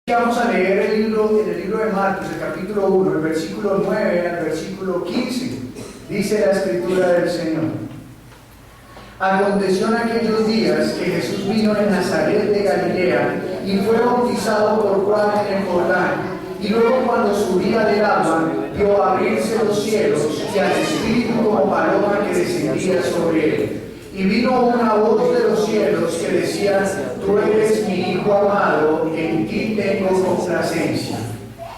Vamos a leer en el libro de Marcos, el capítulo 1, el versículo 9 al versículo 15. Dice la escritura del Señor: Aconteció en aquellos días que Jesús vino de Nazaret de Galilea y fue bautizado por Juan en el Jordán. Y luego, cuando subía del agua, vio abrirse los cielos y al Espíritu como paloma que descendía sobre él. Y vino una voz de los cielos que decía: Tú eres mi Hijo amado, en ti tengo complacencia.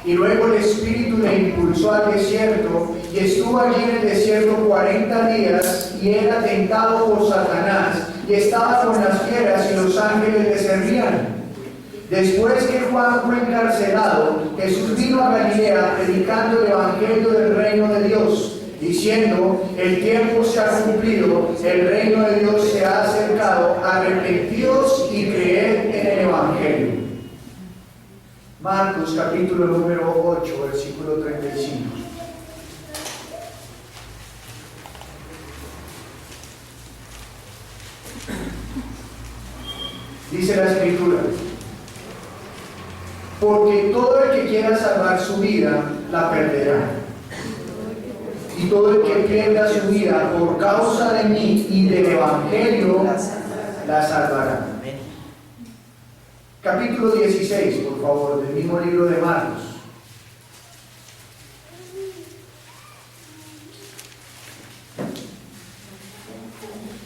Y luego el Espíritu le impulsó al desierto, y estuvo allí en el desierto 40 días, y era tentado por Satanás, y estaba con las fieras, y los ángeles le servían. Después que Juan fue encarcelado, Jesús vino a Galilea predicando el Evangelio del reino de Dios, diciendo: El tiempo se ha cumplido, el reino de Dios se ha acercado, arrepentidos y creed en el Evangelio. Marcos capítulo número 8, versículo 35. Dice la escritura: Porque todo el que quiera salvar su vida, la perderá. Y todo el que pierda su vida por causa de mí y del Evangelio, la salvará. Capítulo 16, por favor, del mismo libro de Marcos.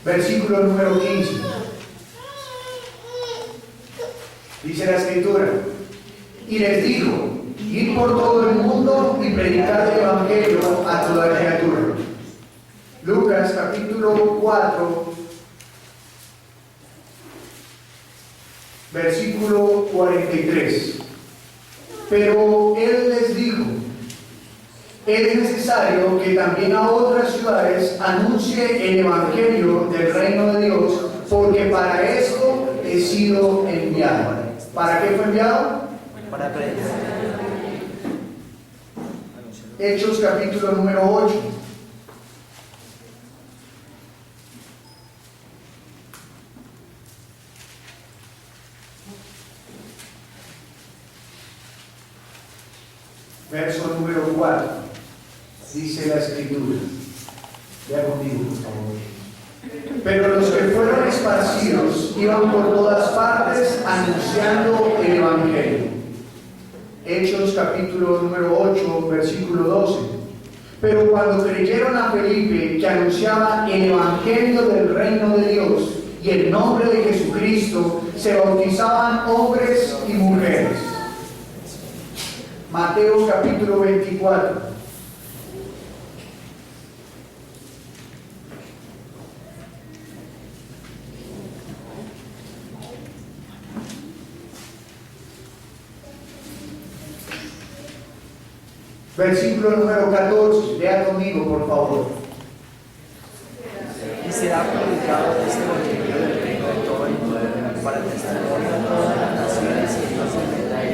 Versículo número 15. Dice la escritura: Y les dijo: Id por todo el mundo y predicad el Evangelio a toda criatura. Lucas capítulo 4, versículo 43. Pero él les dijo: Es necesario que también a otras ciudades anuncie el Evangelio del reino de Dios, porque para esto he sido enviado. ¿Para qué fue enviado? Para predicar. Hechos capítulo número 8. Verso número 4. Dice la escritura. Vea conmigo, por favor. Pero los que fueron esparcidos iban por todas partes anunciando el Evangelio. Hechos capítulo número 8, versículo 12. Pero cuando creyeron a Felipe, que anunciaba el Evangelio del reino de Dios y el nombre de Jesucristo, se bautizaban hombres y mujeres. Mateo capítulo 24. Versículo número 14, lea conmigo, por favor. Y será predicado este evangelio del reino de todo el mundo, para testimonio a todas las naciones, y entonces vendrá el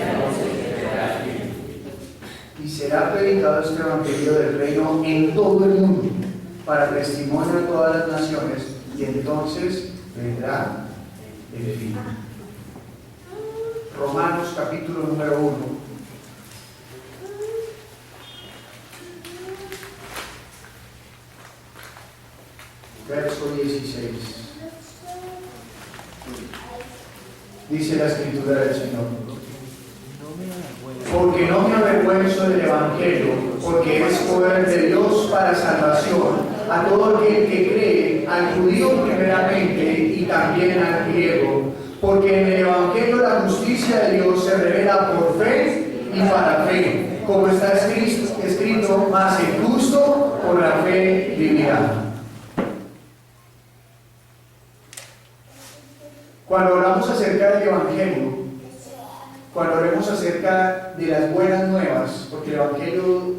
fin. Y será predicado este evangelio del reino en todo el mundo, para testimonio a todas las naciones, y entonces vendrá el fin. Romanos capítulo número 1. Verso 16. Dice la escritura del Señor: Porque no me avergüenzo del Evangelio, porque es poder de Dios para salvación a todo aquel que cree, al judío primeramente y también al griego, porque en el Evangelio la justicia de Dios se revela por fe y para fe, como está escrito: mas el justo por la fe vivirá. Cuando hablamos acerca del Evangelio, cuando hablamos acerca de las buenas nuevas, porque el Evangelio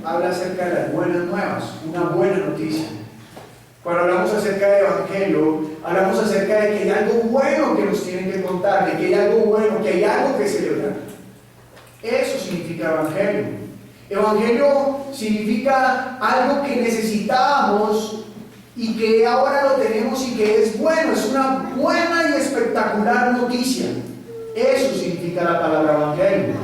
habla acerca de las buenas nuevas, una buena noticia. Cuando hablamos acerca del Evangelio, hablamos acerca de que hay algo bueno que nos tienen que contar, de que hay algo bueno, que hay algo que celebrar. Eso significa Evangelio. Evangelio significa algo que necesitábamos y que ahora lo tenemos y que es bueno, es una buena y espectacular noticia. Eso significa la palabra evangelio.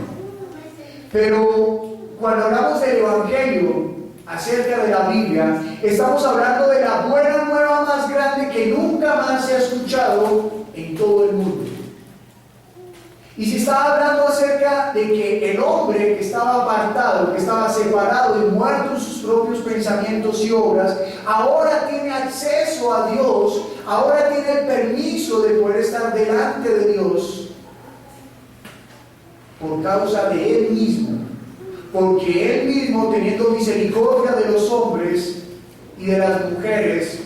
Pero cuando hablamos del evangelio acerca de la Biblia, estamos hablando de la buena nueva más grande que nunca más se ha escuchado en todo el mundo. Y se está hablando acerca de que el hombre que estaba apartado, que estaba separado y muerto en sus propios pensamientos y obras, ahora tiene acceso a Dios, ahora tiene el permiso de poder estar delante de Dios por causa de Él mismo, porque Él mismo, teniendo misericordia de los hombres y de las mujeres,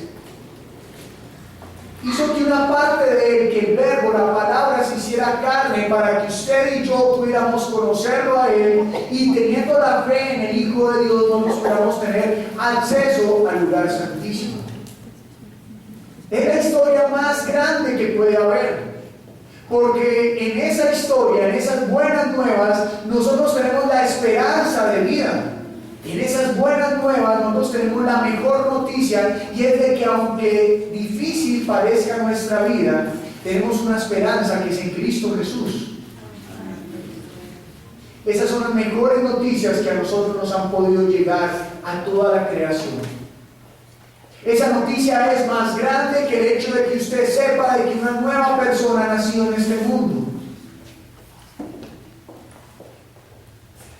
hizo que una parte de Él, que el verbo, la palabra, se hiciera carne para que usted y yo pudiéramos conocerlo a Él, y teniendo la fe en el Hijo de Dios nosotros podamos tener acceso al lugar santísimo. Es la historia más grande que puede haber, porque en esa historia, en esas buenas nuevas, nosotros tenemos la esperanza de vida. En esas buenas nuevas nosotros tenemos la mejor noticia, y es de que aunque difícil parezca nuestra vida, tenemos una esperanza que es en Cristo Jesús. Esas son las mejores noticias que a nosotros nos han podido llegar a toda la creación. Esa noticia es más grande que el hecho de que usted sepa de que una nueva persona ha nacido en este mundo.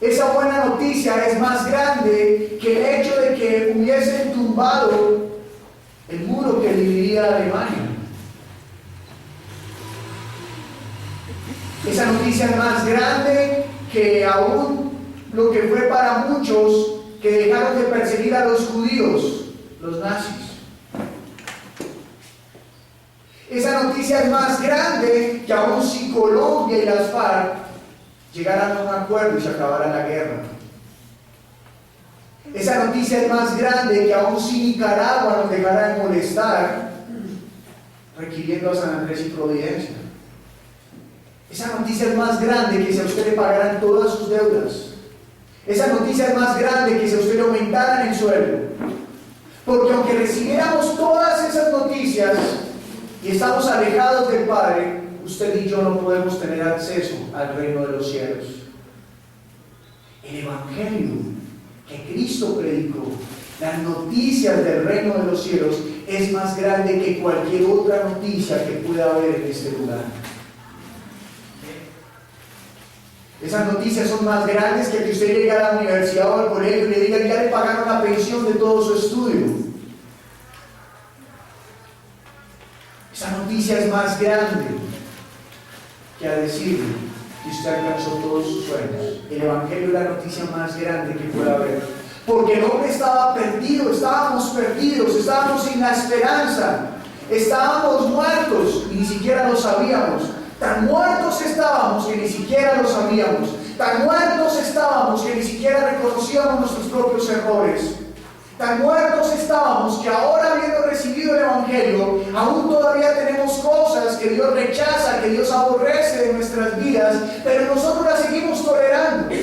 Esa buena noticia es más grande que el hecho de que hubiesen tumbado el muro que dividía a Alemania. Esa noticia es más grande que aún lo que fue para muchos que dejaron de perseguir a los judíos, los nazis. Esa noticia es más grande que aún si Colombia y las FARC llegaran a un acuerdo y se acabara la guerra. Esa noticia es más grande que aún si Nicaragua nos dejara de molestar requiriendo a San Andrés y Providencia. Esa noticia es más grande que si a usted le pagaran todas sus deudas. Esa noticia es más grande que si a usted le aumentaran el sueldo. Porque aunque recibiéramos todas esas noticias y estamos alejados del Padre, usted y yo no podemos tener acceso al reino de los cielos. El Evangelio que Cristo predicó, las noticias del reino de los cielos, es más grande que cualquier otra noticia que pueda haber en este lugar. Esas noticias son más grandes que usted llegue a la universidad o al colegio y le diga ya le pagaron la pensión de todo su estudio. Esa noticia es más grande que a decirle que usted alcanzó todos sus sueños. El Evangelio es la noticia más grande que pueda haber. Porque el hombre estaba perdido, estábamos sin la esperanza, estábamos muertos y ni siquiera lo sabíamos. Tan muertos estábamos que ni siquiera lo sabíamos. Tan muertos estábamos que ni siquiera reconocíamos nuestros propios errores. Tan muertos estábamos que ahora, habiendo recibido el Evangelio, aún todavía tenemos cosas que Dios rechaza, que Dios aborrece de nuestras vidas, pero nosotros las seguimos tolerando.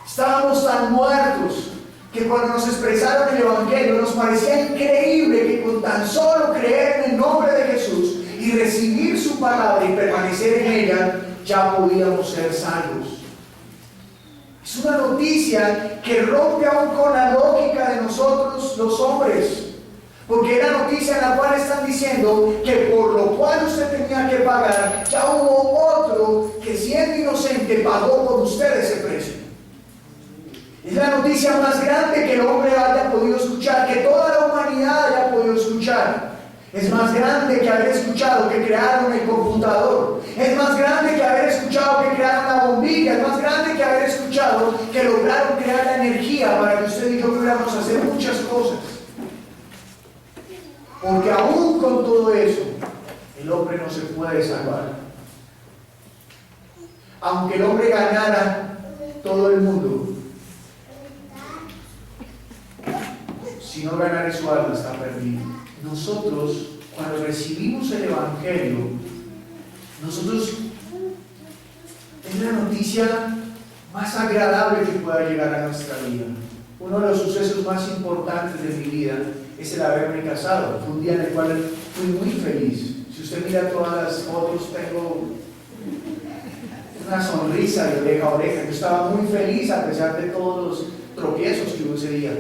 Estábamos tan muertos que cuando nos expresaron el Evangelio nos parecía increíble que con tan solo creer en el nombre de Jesús y recibir su palabra y permanecer en ella, ya podíamos ser salvos. Es una noticia que rompe aún con la lógica de nosotros los hombres, porque es la noticia en la cual están diciendo que por lo cual usted tenía que pagar, ya hubo otro que siendo inocente pagó por usted ese precio. Es la noticia más grande que el hombre haya podido escuchar, que toda la humanidad haya podido escuchar. Es más grande que haber escuchado que crearon el computador. Es más grande que haber escuchado que crearon la bombilla. Es más grande que haber escuchado que lograron crear la energía para que usted y yo pudiéramos hacer muchas cosas. Porque aún con todo eso, el hombre no se puede salvar. Aunque el hombre ganara todo el mundo, si no ganara su alma, está perdido. Nosotros, cuando recibimos el Evangelio, nosotros es la noticia más agradable que pueda llegar a nuestra vida. Uno de los sucesos más importantes de mi vida es el haberme casado. Fue un día en el cual fui muy feliz. Si usted mira todas las fotos, tengo Una sonrisa de oreja a oreja. Yo estaba muy feliz a pesar de todos los tropiezos que hubo ese día.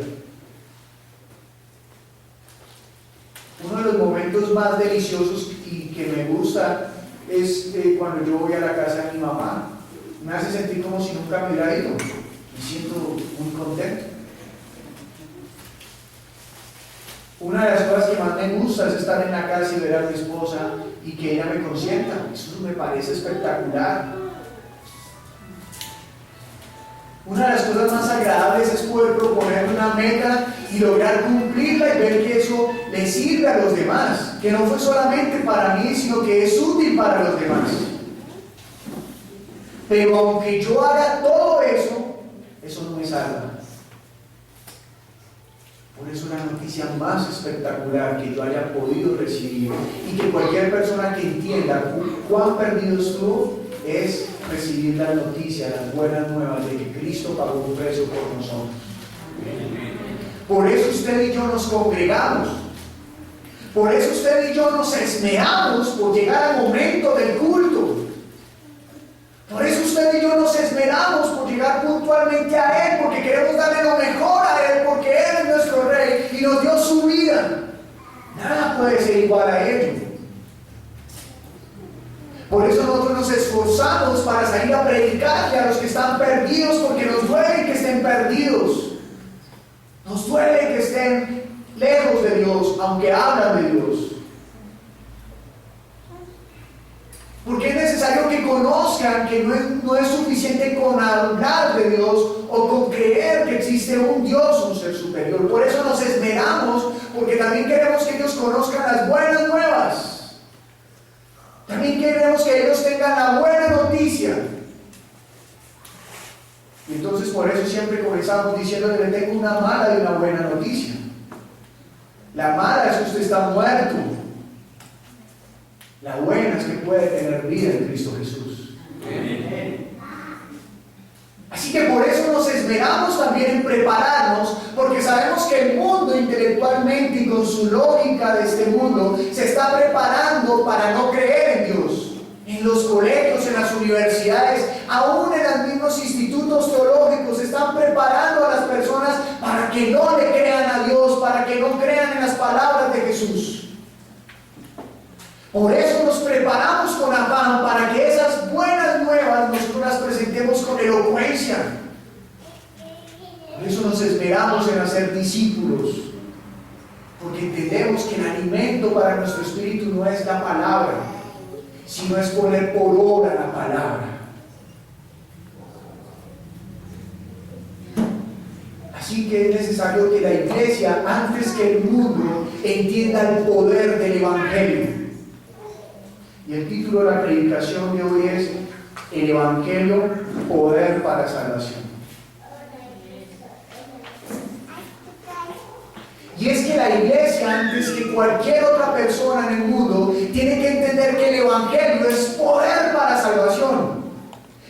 Uno de los momentos más deliciosos y que me gusta es cuando yo voy a la casa de mi mamá. Me hace sentir como si nunca me hubiera ido. Me siento muy contento. Una de las cosas que más me gusta es estar en la casa y ver a mi esposa y que ella me consienta. Eso me parece espectacular. Una de las cosas más agradables es poder proponer una meta y lograr cumplirla y ver que eso le sirve a los demás, que no fue solamente para mí, sino que es útil para los demás. Pero aunque yo haga todo eso, eso no me salva. Por eso la noticia más espectacular que yo haya podido recibir y que cualquier persona que entienda cuán perdido estuvo es recibir la noticia, las buenas nuevas de que Cristo pagó un precio por nosotros. Por eso usted y yo nos congregamos. Por eso usted y yo nos esmeramos por llegar al momento del culto. Por eso usted y yo nos esmeramos por llegar puntualmente a Él, porque queremos darle lo mejor a Él, porque Él es nuestro Rey y nos dio su vida. Nada puede ser igual a ello. Por eso nosotros nos esforzamos para salir a predicarle a los que están perdidos, porque nos duele que estén perdidos. Nos duele que estén lejos de Dios, aunque hablan de Dios. Porque es necesario que conozcan que no es suficiente con hablar de Dios o con creer que existe un Dios, un ser superior. Por eso nos esmeramos, porque también queremos que ellos conozcan las buenas nuevas. También queremos que ellos tengan la buena noticia. Y entonces por eso siempre comenzamos diciendo que le tengo una mala y una buena noticia. La mala es que usted está muerto. La buena es que puede tener vida en Cristo Jesús. Así que por eso nos esmeramos también en prepararnos, porque sabemos que el mundo intelectualmente y con su lógica de este mundo se está preparando para no creer en Dios. En los colegios, en las universidades, aún en los mismos institutos teológicos, se están preparando a las personas para que no le crean a Dios, para que no crean en las palabras de Jesús. Por eso nos preparamos con afán para que esas buenas nuevas nosotros las presentemos con elocuencia. Por eso nos esmeramos en hacer discípulos, porque entendemos que el alimento para nuestro espíritu no es la palabra, sino es poner por obra la palabra. Así que es necesario que la iglesia, antes que el mundo, entienda el poder del Evangelio. Y el título de la predicación de hoy es El Evangelio, poder para salvación. Y es que la iglesia, antes que cualquier otra persona en el mundo, tiene que entender que el Evangelio es poder para salvación.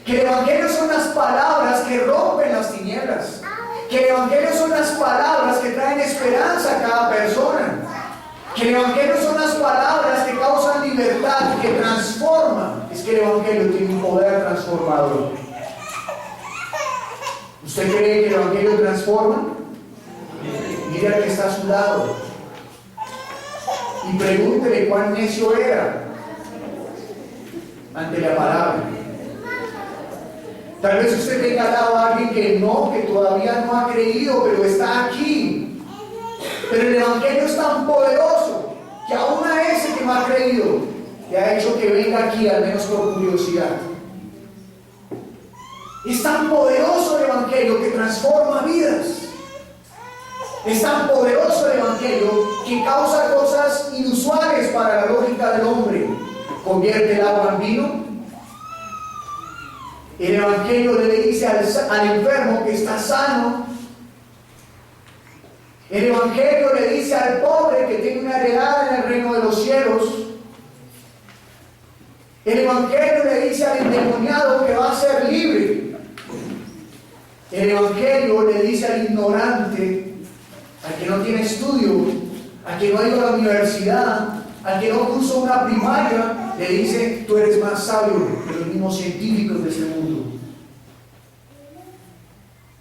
Que el Evangelio son las palabras que rompen las tinieblas. Que el Evangelio son las palabras que traen esperanza a cada persona. Que el Evangelio son las palabras que causan libertad, que transforman. Es que el Evangelio tiene un poder transformador. ¿Usted cree que el Evangelio transforma? Mire al que está a su lado y pregúntele cuán necio era ante la palabra. Tal vez usted tenga al lado a alguien que todavía no ha creído, pero está aquí. Pero el Evangelio es tan poderoso que aún a ese que no ha creído le ha hecho que venga aquí, al menos por curiosidad. Es tan poderoso el Evangelio que transforma vidas. Es tan poderoso el Evangelio que causa cosas inusuales para la lógica del hombre. Convierte el agua en vino. El Evangelio le dice al enfermo que está sano. El Evangelio le dice al pobre que tiene una heredad en el reino de los cielos. El Evangelio le dice al endemoniado que va a ser libre. El Evangelio le dice al ignorante, al que no tiene estudio, al que no ha ido a la universidad, al que no cursó una primaria, le dice: tú eres más sabio que los mismos científicos de este mundo.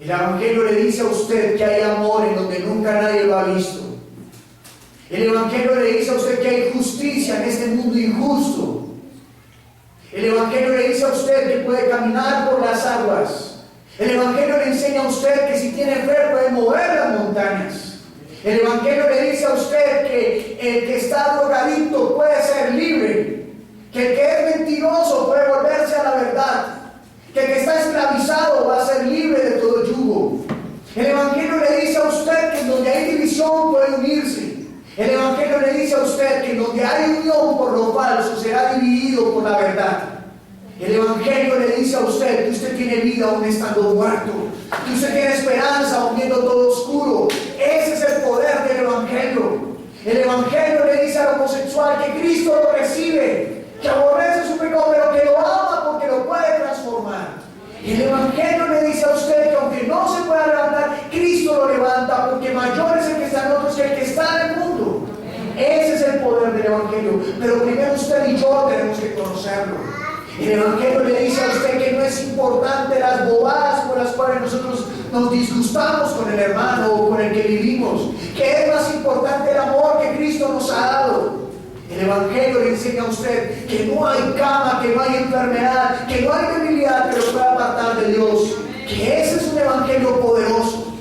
El Evangelio le dice a usted que hay amor en donde nunca nadie lo ha visto. El Evangelio le dice a usted que hay justicia en este mundo injusto. El Evangelio le dice a usted que puede caminar por las aguas. El Evangelio le enseña a usted que si tiene fe puede mover las montañas. El Evangelio le dice a usted que el que está drogadicto puede ser libre, que el que es mentiroso puede volverse a la verdad, que el que está esclavizado va a ser libre de todo yugo. El Evangelio le dice a usted que en donde hay división puede unirse. El Evangelio le dice a usted que en donde hay unión por lo falso será dividido por la verdad. El Evangelio le dice a usted que usted tiene vida aún estando muerto, que usted tiene esperanza aún viendo todo oscuro. Ese es el poder del Evangelio. El Evangelio le dice al homosexual que Cristo lo recibe, que aborrece su pecado, pero que lo ama porque lo puede transformar. El Evangelio le dice a usted que aunque no se pueda levantar, Cristo lo levanta, porque mayor es el que está en nosotros que el que está en el mundo. Ese es el poder del Evangelio. Pero primero usted y yo tenemos que conocerlo. El Evangelio le dice a usted que no es importante las bobadas por las cuales nosotros nos disgustamos con el hermano o con el que vivimos, que es más importante el amor que Cristo nos ha dado. El Evangelio le enseña a usted que no hay cama, que no hay enfermedad, que no hay debilidad que lo pueda apartar de Dios, que ese es un Evangelio poderoso.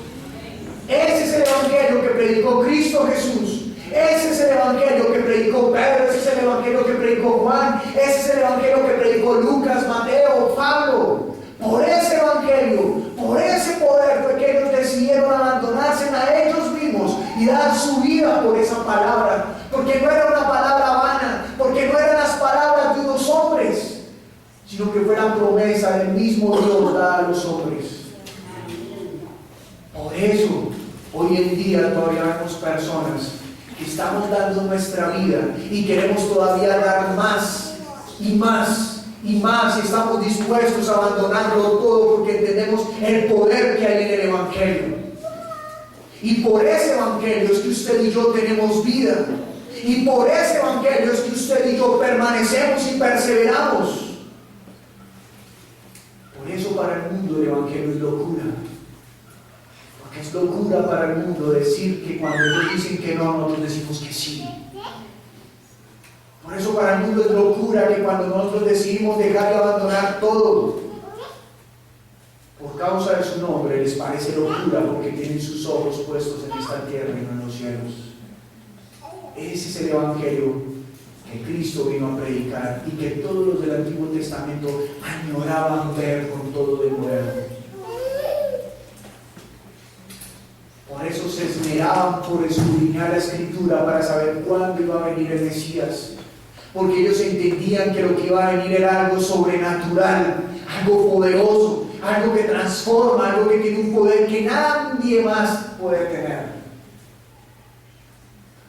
Ese es el Evangelio que predicó Cristo Jesús. Ese es el Evangelio que predicó Pedro, ese es el Evangelio que predicó Juan, ese es el Evangelio que predicó Lucas, Mateo, Pablo. Por ese Evangelio, por ese poder fue que ellos decidieron abandonarse a ellos mismos y dar su vida por esa palabra, porque no era una palabra vana, porque no eran las palabras de unos hombres, sino que fue la promesa del mismo Dios dada a los hombres. Por eso, hoy en día todavía vemos personas que estamos dando nuestra vida y queremos todavía dar más y más y más, y estamos dispuestos a abandonarlo todo porque entendemos el poder que hay en el Evangelio. Y por ese Evangelio es que usted y yo tenemos vida, y por ese Evangelio es que usted y yo permanecemos y perseveramos. Por eso para el mundo el Evangelio es locura. Es locura para el mundo decir que cuando ellos dicen que no, nosotros decimos que sí. Por eso para el mundo es locura que cuando nosotros decidimos dejar de abandonar todo por causa de su nombre, les parece locura porque tienen sus ojos puestos en esta tierra y no en los cielos. Ese es el Evangelio que Cristo vino a predicar y que todos los del Antiguo Testamento añoraban ver con todo el Nuevo. Por eso se esmeraban por escudriñar la Escritura para saber cuándo iba a venir el Mesías, porque ellos entendían que lo que iba a venir era algo sobrenatural, algo poderoso, algo que transforma, algo que tiene un poder que nadie más puede tener.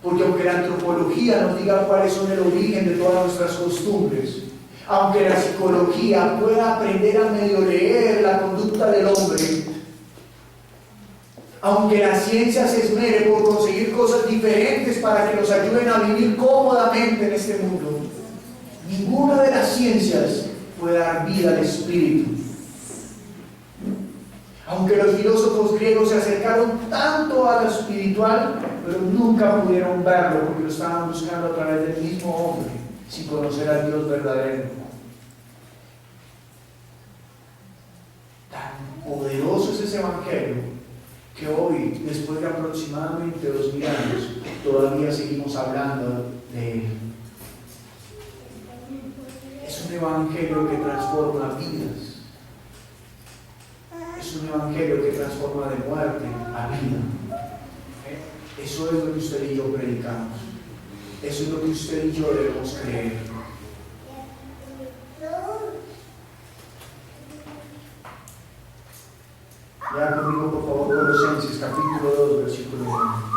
Porque aunque la antropología nos diga cuáles son el origen de todas nuestras costumbres, aunque la psicología pueda aprender a medio leer la conducta del hombre, aunque la ciencia se esmere por conseguir cosas diferentes para que nos ayuden a vivir cómodamente en este mundo, ninguna de las ciencias puede dar vida al espíritu. Aunque los filósofos griegos se acercaron tanto a lo espiritual, pero nunca pudieron verlo porque lo estaban buscando a través del mismo hombre, sin conocer al Dios verdadero. Tan poderoso es ese Evangelio que hoy, después de aproximadamente 2000 años, todavía seguimos hablando de él. Es un Evangelio que transforma vidas. Es un Evangelio que transforma de muerte a vida. Eso es lo que usted y yo predicamos. Eso es lo que usted y yo debemos creer. Lea conmigo por favor Colosenses capítulo 2 versículo 1.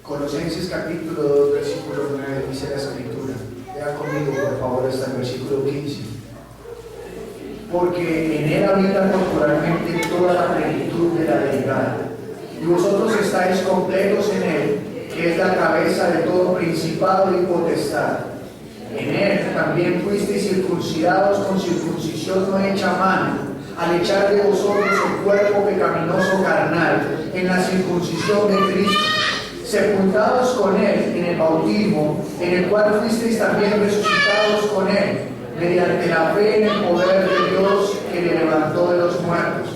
Colosenses capítulo 2, versículo 9 dice la escritura. Lea conmigo por favor hasta el versículo 15. Porque en él habita corporalmente toda la plenitud de la deidad, y vosotros estáis completos en él, que es la cabeza de todo principado y potestad. En él también fuisteis circuncidados con circuncisión no hecha a mano, al echar de vosotros el cuerpo pecaminoso carnal en la circuncisión de Cristo, sepultados con él en el bautismo, en el cual fuisteis también resucitados con él, mediante la fe en el poder de Dios que le levantó de los muertos.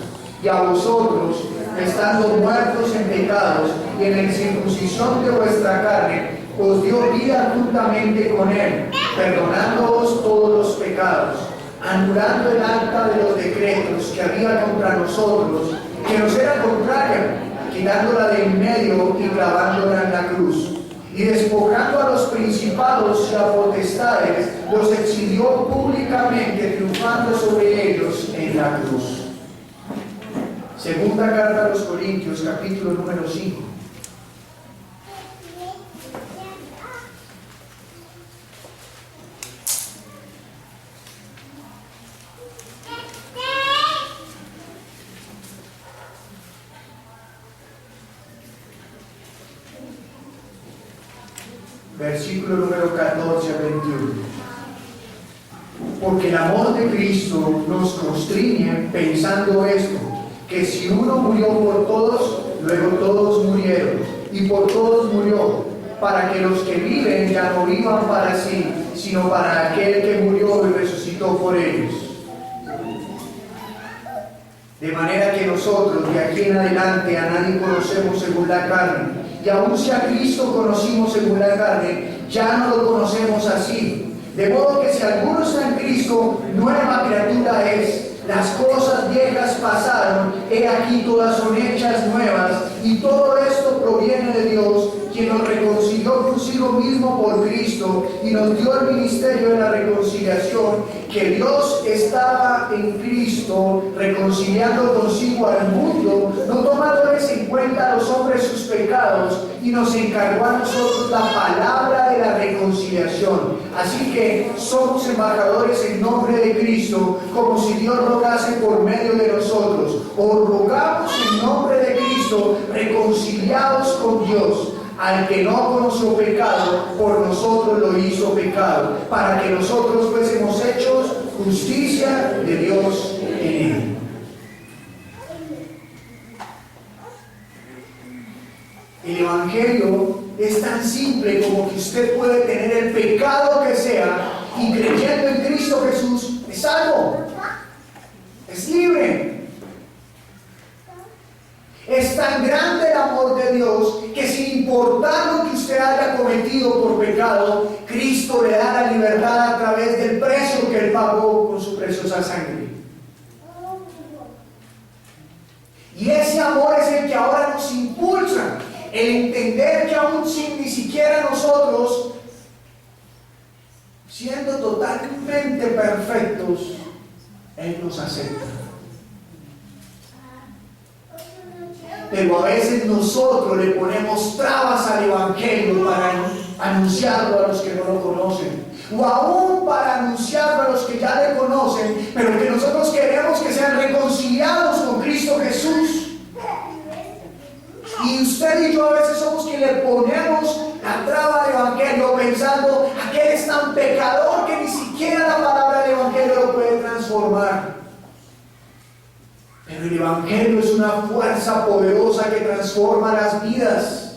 Y a vosotros, estando muertos en pecados y en la incircuncisión de vuestra carne, os dio vida juntamente con él, perdonándoos todos los pecados, anulando el acta de los decretos que había contra nosotros, que nos era contraria, quitándola de en medio y clavándola en la cruz. Y despojando a los principados y a potestades, los exhibió públicamente, triunfando sobre ellos en la cruz. Segunda carta a los Corintios, capítulo número 5. Versículo número 14 al 21. Porque el amor de Cristo nos constriñe pensando esto, que si uno murió por todos, luego todos murieron, y por todos murió, para que los que viven ya no vivan para sí, sino para aquel que murió y resucitó por ellos. De manera que nosotros de aquí en adelante a nadie conocemos según la carne, y aun si a Cristo conocimos según la carne, ya no lo conocemos así. De modo que si alguno está en Cristo, nueva criatura es. Las cosas viejas pasaron, he aquí todas son hechas nuevas, y todo esto proviene de Dios, quien nos reconcilió consigo mismo por Cristo y nos dio el ministerio de la reconciliación, que Dios estaba en Cristo reconciliando consigo al mundo, no tomándoles en cuenta a los hombres sus pecados, y nos encargó a nosotros la palabra de la reconciliación. Así que somos embajadores en nombre de Cristo, como si Dios rogase por medio de nosotros. Os rogamos en nombre de Cristo, reconciliados con Dios. Al que no conoció pecado, por nosotros lo hizo pecado, para que nosotros fuésemos hechos justicia de Dios en él. El Evangelio es tan simple como que usted puede tener el pecado que sea y creyendo en Cristo Jesús es salvo, es libre. Es tan grande el amor de Dios que sin importar lo que usted haya cometido por pecado, Cristo le da la libertad a través del precio que Él pagó con su preciosa sangre. Y ese amor es el que ahora nos impulsa, el entender que aún sin ni siquiera nosotros, siendo totalmente perfectos, Él nos acepta. Pero a veces nosotros le ponemos trabas al Evangelio para anunciarlo a los que no lo conocen, o aún para anunciarlo a los que ya le conocen, pero que nosotros queremos que sean reconciliados con Cristo Jesús. Y usted y yo a veces somos quienes le ponemos la traba al Evangelio pensando, aquel es tan pecador que ni siquiera la palabra del Evangelio lo puede transformar. Pero el Evangelio es una fuerza poderosa que transforma las vidas.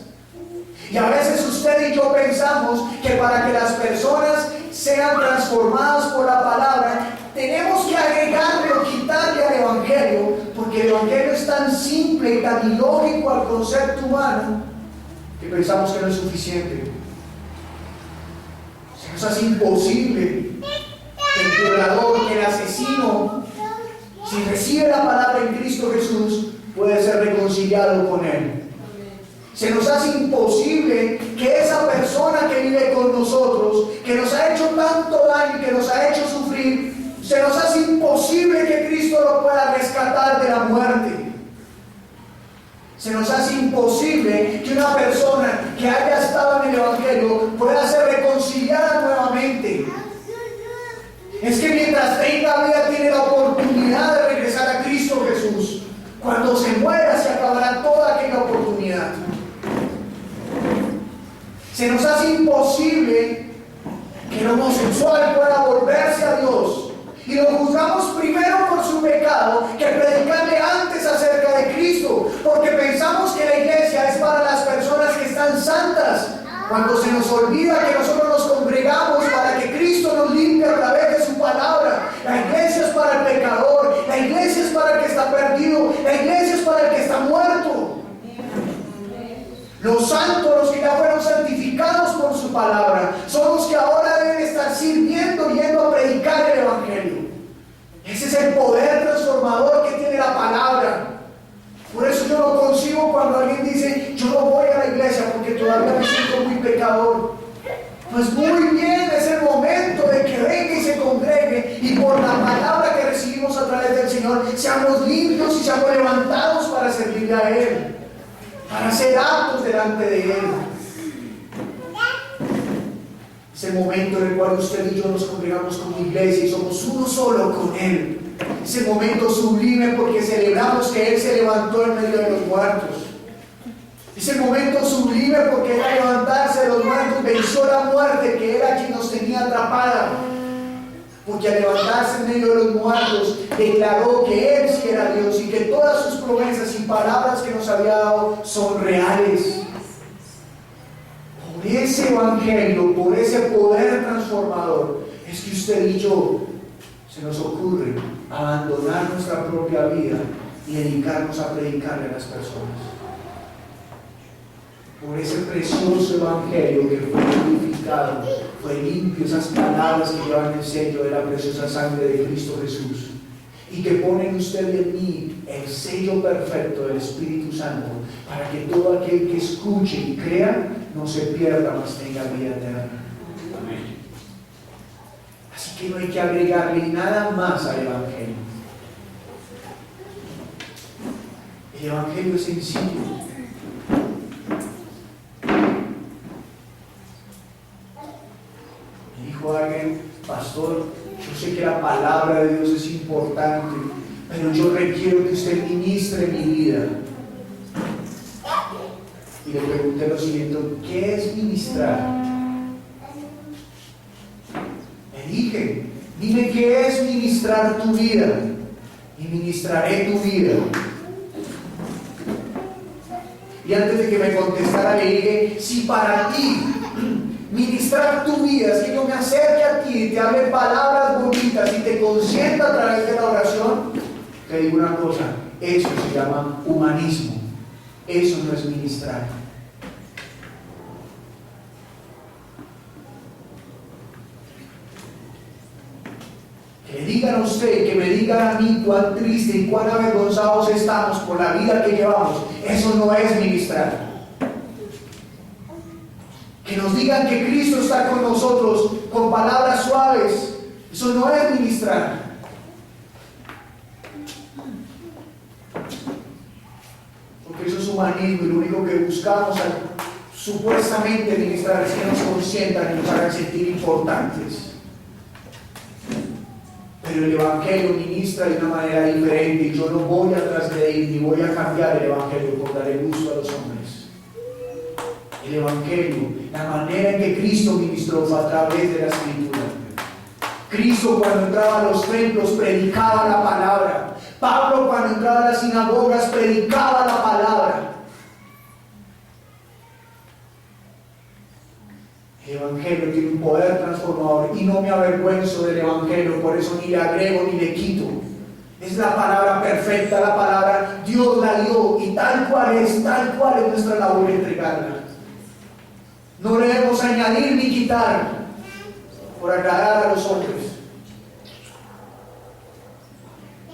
Y a veces usted y yo pensamos que para que las personas sean transformadas por la palabra, tenemos que agregarle o quitarle al Evangelio, porque el Evangelio es tan simple y tan ilógico al concepto humano que pensamos que no es suficiente. Se nos hace imposible que el violador, que el asesino, si recibe la palabra en Cristo Jesús, puede ser reconciliado con Él. Se nos hace imposible que esa persona que vive con nosotros, que nos ha hecho tanto daño, que nos ha hecho sufrir, se nos hace imposible que Cristo lo pueda rescatar de la muerte. Se nos hace imposible que una persona que que haya estado en el Evangelio pueda ser reconciliada nuevamente. Es que mientras tenga vida tiene la oportunidad de regresar a Cristo Jesús. Cuando se muera se acabará toda aquella oportunidad. Se nos hace imposible que el homosexual pueda volverse a Dios. Y lo juzgamos primero por su pecado que predicarle antes acerca de Cristo. Porque pensamos que la iglesia es para las personas que están santas. Cuando se nos olvida que nosotros nos congregamos para que Cristo nos limpie a través de su palabra. La iglesia es para el pecador. La iglesia es para el que está perdido. La iglesia es para el que está muerto. Los santos, los que ya fueron santificados por su palabra, son los que ahora deben estar sirviendo, yendo a predicar el Evangelio. Ese es el poder transformador que tiene la palabra. Por eso yo no concibo cuando alguien dice, yo no voy a la iglesia porque todavía me siento muy pecador. Pues muy bien, es el momento de que venga y se congregue y por la palabra que recibimos a través del Señor, seamos limpios y seamos levantados para servirle a Él, para hacer actos delante de Él. Es el momento en el cual usted y yo nos congregamos como iglesia y somos uno solo con Él. Es el momento sublime porque celebramos que Él se levantó en medio de los muertos. Es el momento sublime porque Él al levantarse de los muertos venció la muerte que era quien nos tenía atrapada. Porque al levantarse en medio de los muertos declaró que Él sí era Dios y que todas sus promesas y palabras que nos había dado son reales. Por ese evangelio, por ese poder transformador, es que usted y yo se nos ocurre abandonar nuestra propia vida y dedicarnos a predicarle a las personas. Por ese precioso evangelio que fue purificado, fue limpio, esas palabras que llevan el sello de la preciosa sangre de Cristo Jesús y que pone en usted y en mí el sello perfecto del Espíritu Santo para que todo aquel que escuche y crea no se pierda, mas tenga vida eterna. Amén. Así que no hay que agregarle nada más al evangelio. El evangelio es sencillo. Alguien, pastor, yo sé que la palabra de Dios es importante, pero yo requiero que usted ministre mi vida. Y le pregunté lo siguiente: ¿qué es ministrar? Me dije, dime qué es ministrar tu vida, y ministraré tu vida. Y antes de que me contestara le dije, si para ti ministrar tu vida es que yo me acerque a ti y te hable palabras bonitas y te consienta a través de la oración, te digo una cosa, eso se llama humanismo, eso no es ministrar. Que le digan a usted, que me digan a mí cuán triste y cuán avergonzados estamos por la vida que llevamos, eso no es ministrar. Que nos digan que Cristo está con nosotros con palabras suaves, eso no es ministrar. Porque eso es humanismo y lo único que buscamos al supuestamente ministrar es que nos consientan y nos hagan sentir importantes. Pero el Evangelio ministra de una manera diferente y yo no voy a transgredir ni voy a cambiar el Evangelio por darle gusto a los hombres. El Evangelio, la manera en que Cristo ministró fue a través de la Escritura. Cristo cuando entraba a los templos predicaba la palabra. Pablo cuando entraba a las sinagogas predicaba la palabra. El Evangelio tiene un poder transformador y no me avergüenzo del Evangelio, por eso ni le agrego ni le quito. Es la palabra perfecta, la palabra Dios la dio y tal cual es nuestra labor entregarla. No debemos añadir ni quitar por agradar a los hombres.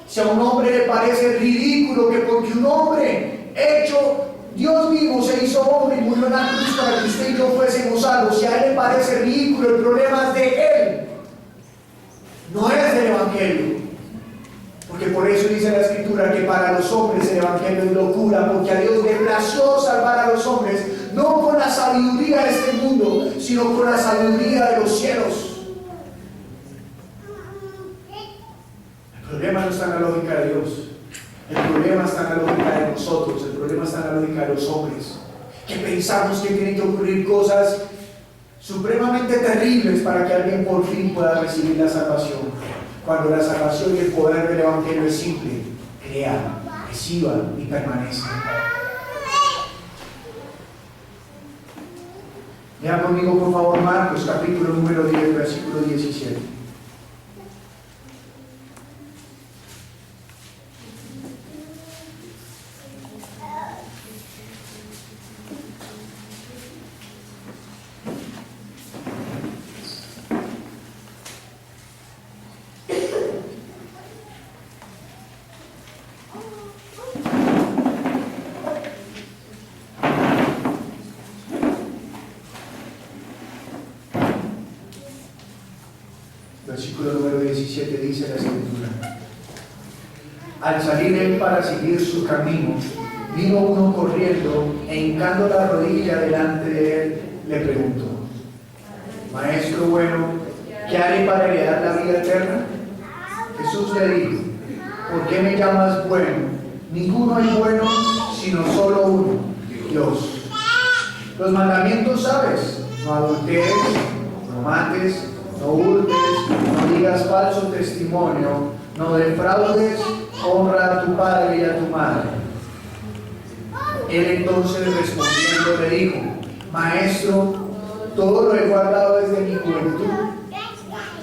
Si a un hombre le parece ridículo que porque un hombre hecho Dios mismo se hizo hombre y murió en la cruz para que usted y yo fuésemos salvos, si a él le parece ridículo, el problema es de él, no es del Evangelio. Porque por eso dice la Escritura que para los hombres el Evangelio es locura, porque a Dios le plació salvar a los hombres no con la sabiduría de este mundo, sino con la sabiduría de los cielos. El problema no está en la lógica de Dios. El problema está en la lógica de nosotros. El problema está en la lógica de los hombres, que pensamos que tienen que ocurrir cosas supremamente terribles para que alguien por fin pueda recibir la salvación, cuando la salvación y el poder del Evangelio es simple: crea, reciba y permanezca. Vean conmigo por favor Marcos capítulo número 10, versículo 17. Versículo número 17 dice la Escritura: al salir él para seguir su camino, vino uno corriendo e hincando la rodilla delante de él, le preguntó: Maestro bueno, ¿qué haré para heredar la vida eterna? Jesús le dijo: ¿por qué me llamas bueno? Ninguno es bueno sino solo uno, Dios. Los mandamientos sabes: no adulteres, no mates, no hurtes, no digas falso testimonio, no defraudes, honra a tu padre y a tu madre. Él entonces respondiendo le dijo: Maestro, todo lo he guardado desde mi juventud.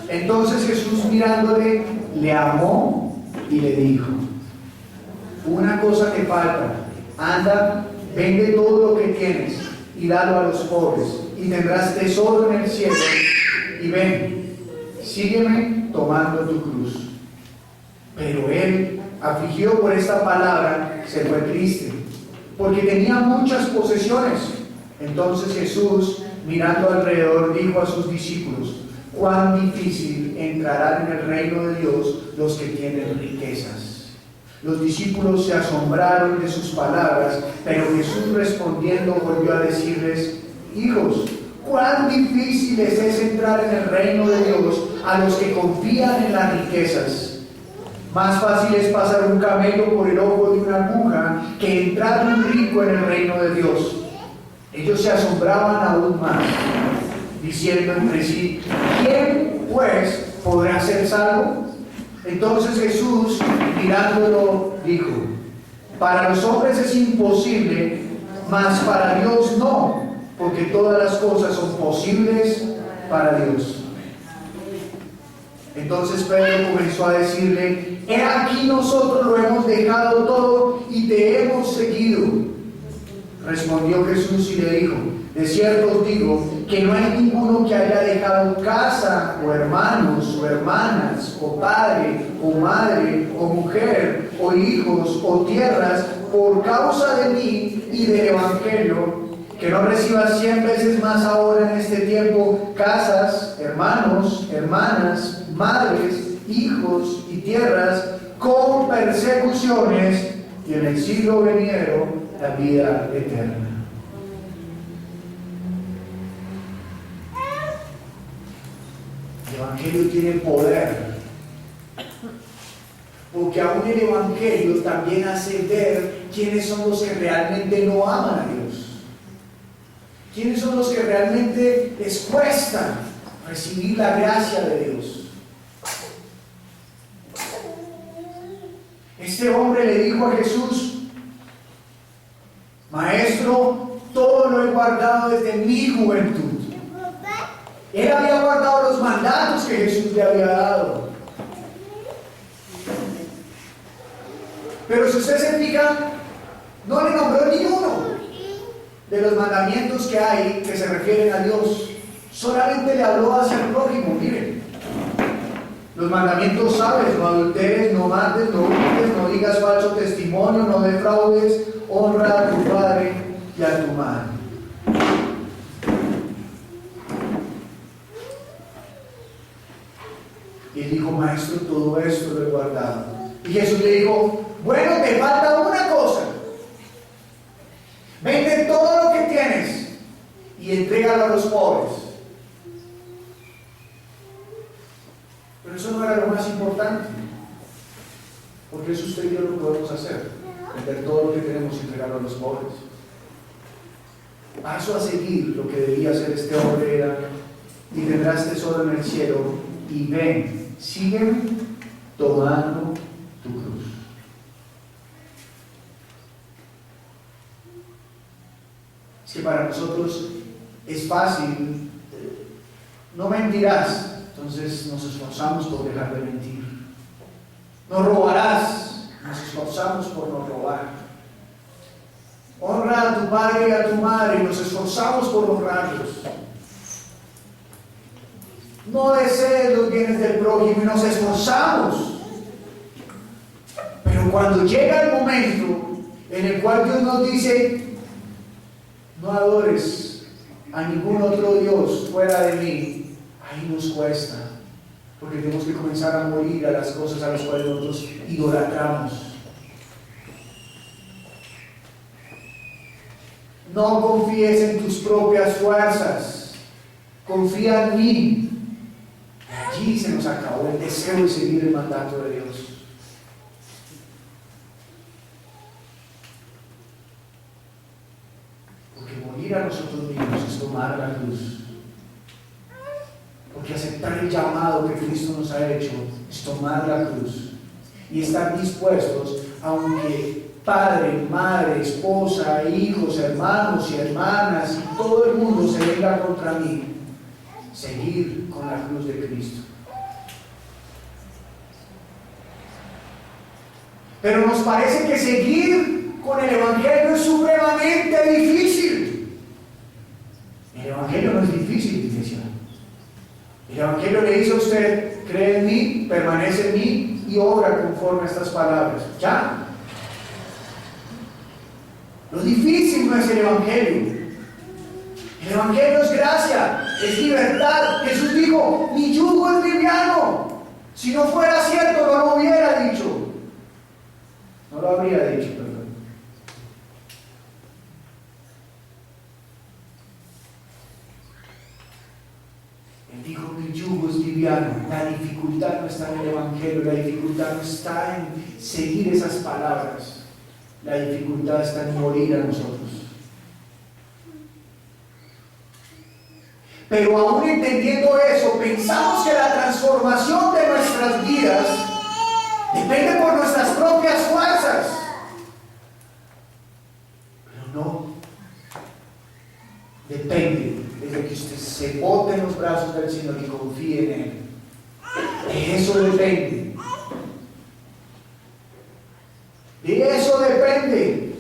Entonces Jesús mirándole, le amó y le dijo: una cosa te falta, anda, vende todo lo que tienes y dalo a los pobres, y tendrás tesoro en el cielo, y ven, sígueme tomando tu cruz. Pero él, afligido por esta palabra, se fue triste, porque tenía muchas posesiones. Entonces Jesús, mirando alrededor, dijo a sus discípulos: cuán difícil entrarán en el reino de Dios los que tienen riquezas. Los discípulos se asombraron de sus palabras, pero Jesús respondiendo volvió a decirles: hijos, cuán difícil es entrar en el reino de Dios a los que confían en las riquezas. Más fácil es pasar un camello por el ojo de una aguja que entrar un rico en el reino de Dios. Ellos se asombraban aún más, diciendo entre sí: ¿quién pues podrá ser salvo? Entonces Jesús, mirándolo, dijo: para los hombres es imposible, mas para Dios no, porque todas las cosas son posibles para Dios. Entonces Pedro comenzó a decirle: he aquí nosotros lo hemos dejado todo y te hemos seguido. Respondió Jesús y le dijo: de cierto os digo que no hay ninguno que haya dejado casa, o hermanos, o hermanas, o padre, o madre, o mujer, o hijos, o tierras, por causa de mí y del Evangelio, que no reciba 100 veces más ahora en este tiempo casas, hermanos, hermanas, madres, hijos y tierras, con persecuciones, y en el siglo venidero la vida eterna. El Evangelio tiene poder, porque aún el Evangelio también hace ver quiénes son los que realmente no aman a Dios, quiénes son los que realmente les cuesta recibir la gracia de Dios. Este hombre le dijo a Jesús: Maestro, todo lo he guardado desde mi juventud. Él había guardado los mandatos que Jesús le había dado. Pero si usted se fija, no le nombró ni uno de los mandamientos que hay que se refieren a Dios. Solamente le habló hacia el prójimo. Miren, los mandamientos sabes: no adulteres, no mates, no hurtes, no digas falso testimonio, no defraudes, honra a tu padre y a tu madre. Y él dijo: Maestro, todo esto lo he guardado. Y Jesús le dijo: bueno, te falta una cosa. Vende todo lo que tienes entrégalo a los pobres. Pero eso no era lo más importante, porque eso usted y yo lo podemos hacer, vender todo lo que tenemos y entregarlo a los pobres. Paso a seguir lo que debía hacer este hombre era: y tendrás tesoro en el cielo, y ven, sígueme tomando tu cruz. Es que para nosotros es fácil, no mentirás, entonces nos esforzamos por dejar de mentir. No robarás, nos esforzamos por no robar. Honra a tu padre y a tu madre, y nos esforzamos por honrarlos. No desees los bienes del prójimo, y nos esforzamos. Pero cuando llega el momento en el cual Dios nos dice: no adores a ningún otro Dios fuera de mí, ahí nos cuesta, porque tenemos que comenzar a morir a las cosas a las cuales nosotros idolatramos. No confíes en tus propias fuerzas, confía en mí. Allí se nos acabó el deseo de seguir el mandato de Dios. Porque morir a nosotros mismos es tomar la cruz. Porque aceptar el llamado que Cristo nos ha hecho es tomar la cruz y estar dispuestos, aunque padre, madre, esposa, hijos, hermanos y hermanas y todo el mundo se venga contra mí, seguir con la cruz de Cristo. Pero nos parece que seguir con el Evangelio es supremamente difícil. El Evangelio no es difícil, iglesia. El Evangelio le dice a usted: cree en mí, permanece en mí y obra conforme a estas palabras. Ya. Lo difícil no es el Evangelio. El Evangelio es gracia, es libertad. Jesús dijo: mi yugo es liviano. Si no fuera cierto, no lo hubiera dicho. No lo habría dicho, perdón. Él dijo: mi yugo es liviano. La dificultad no está en el Evangelio, la dificultad no está en seguir esas palabras. La dificultad está en morir a nosotros. Pero aún entendiendo eso, pensamos que la transformación de nuestras vidas depende por nuestras propias fuerzas. Pero no. Depende desde que usted se bote en los brazos del Señor y confíe en Él. De eso depende. De eso depende.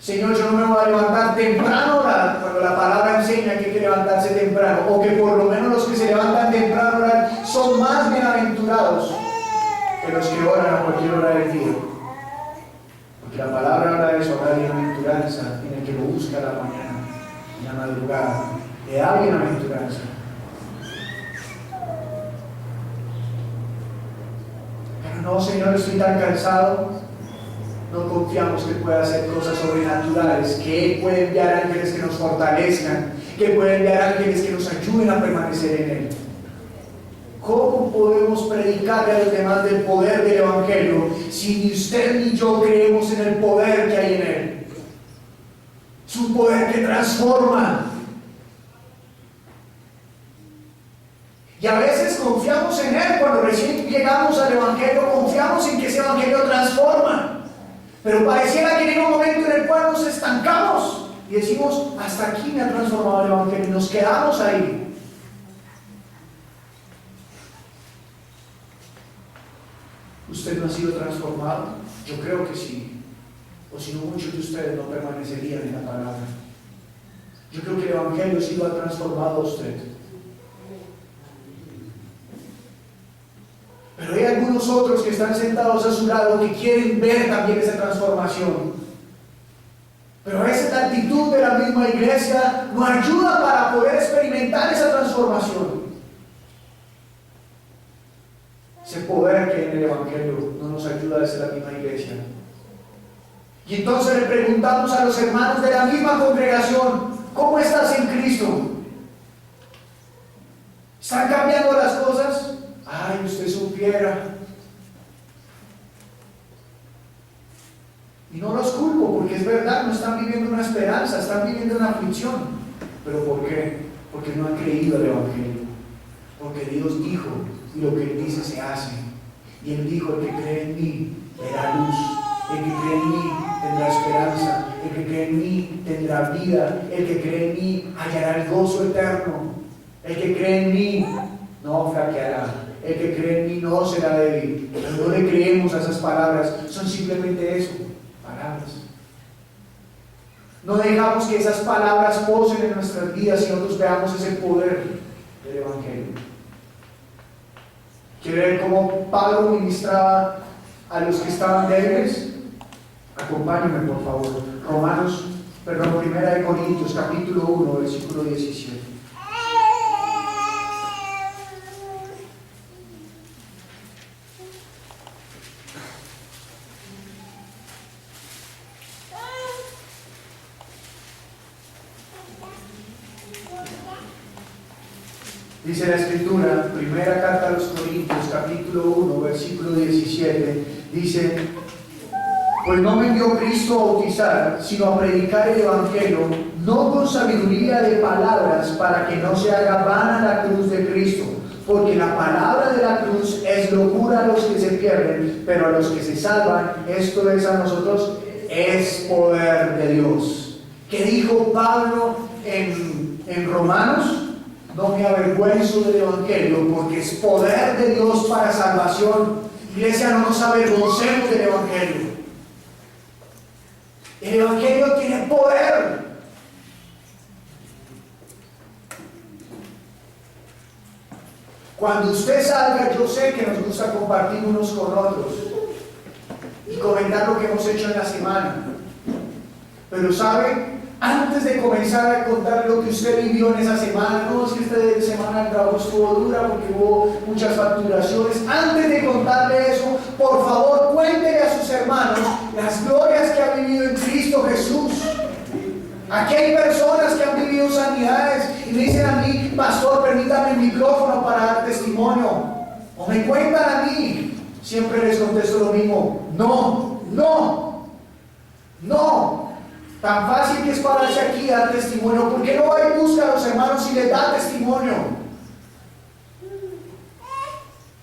Señor, yo no me voy a levantar temprano cuando la palabra enseña que hay que levantarse temprano, o que por lo menos los que se levantan temprano son más bienaventurados que los que oran a cualquier hora del día. Porque la palabra habla de eso, habla de bienaventuranza en el que lo busca a la mañana, en la madrugada. Le da bienaventuranza. Pero no, Señor, estoy tan cansado. No confiamos que pueda hacer cosas sobrenaturales, que Él puede enviar ángeles que nos fortalezcan, que puede enviar ángeles que nos ayuden a permanecer en Él. ¿Cómo podemos predicarle a los demás del poder del Evangelio si ni usted ni yo creemos en el poder que hay en Él? Es un poder que transforma. Y a veces confiamos en Él cuando recién llegamos al Evangelio, confiamos en que ese Evangelio transforma. Pero pareciera que llega un momento en el cual nos estancamos y decimos: hasta aquí me ha transformado el Evangelio, y nos quedamos ahí. ¿Usted no ha sido transformado? Yo creo que sí. O si no, muchos de ustedes no permanecerían en la palabra. Yo creo que el Evangelio sí lo ha transformado a usted. Pero hay algunos otros que están sentados a su lado que quieren ver también esa transformación. Pero a veces la actitud de la misma iglesia no ayuda para poder experimentar esa transformación. Ese poder que hay en el Evangelio no nos ayuda desde la misma iglesia. Y entonces le preguntamos a los hermanos de la misma congregación, ¿cómo estás en Cristo? ¿Están cambiando las cosas? Ay, usted supiera. Y no los culpo, porque es verdad, no están viviendo una esperanza, están viviendo una aflicción. ¿Pero por qué? Porque no han creído el Evangelio. Porque Dios dijo, y lo que Él dice se hace. Y Él dijo, el que cree en mí verá luz. El que cree en mí tendrá esperanza. El que cree en mí tendrá vida. El que cree en mí hallará el gozo eterno. El que cree en mí no flaqueará. El que cree en mí no será débil. Pero no le creemos a esas palabras. Son simplemente eso, palabras. No dejamos que esas palabras posen en nuestras vidas y nosotros veamos ese poder del Evangelio. ¿Quiere ver cómo Pablo ministraba a los que estaban débiles? Acompáñenme, por favor. Primera de Corintios, capítulo 1, versículo 17. Dice la Escritura, primera carta a los Corintios, capítulo 1, versículo 17, dice: pues no me envió Cristo a bautizar, sino a predicar el Evangelio, no con sabiduría de palabras, para que no se haga vana la cruz de Cristo, porque la palabra de la cruz es locura a los que se pierden, pero a los que se salvan, esto es a nosotros, es poder de Dios. ¿Qué dijo Pablo en Romanos? No me avergüenzo del Evangelio, porque es poder de Dios para salvación. Iglesia, no nos avergoncemos del Evangelio. El Evangelio tiene poder. Cuando usted salga, yo sé que nos gusta compartir unos con otros y comentar lo que hemos hecho en la semana. Pero ¿sabe? Antes de comenzar a contar lo que usted vivió en esa semana, no es que esta semana el trabajo estuvo dura porque hubo muchas facturaciones. Antes de contarle eso, por favor, cuéntele a sus hermanos las glorias que ha vivido en Cristo Jesús. Aquí hay personas que han vivido sanidades y me dicen a mí, pastor, permítame el micrófono para dar testimonio. O me cuentan a mí. Siempre les contesto lo mismo: no, no, no. Tan fácil que es pararse aquí y dar testimonio. ¿Por qué no va y busca a los hermanos y les da testimonio?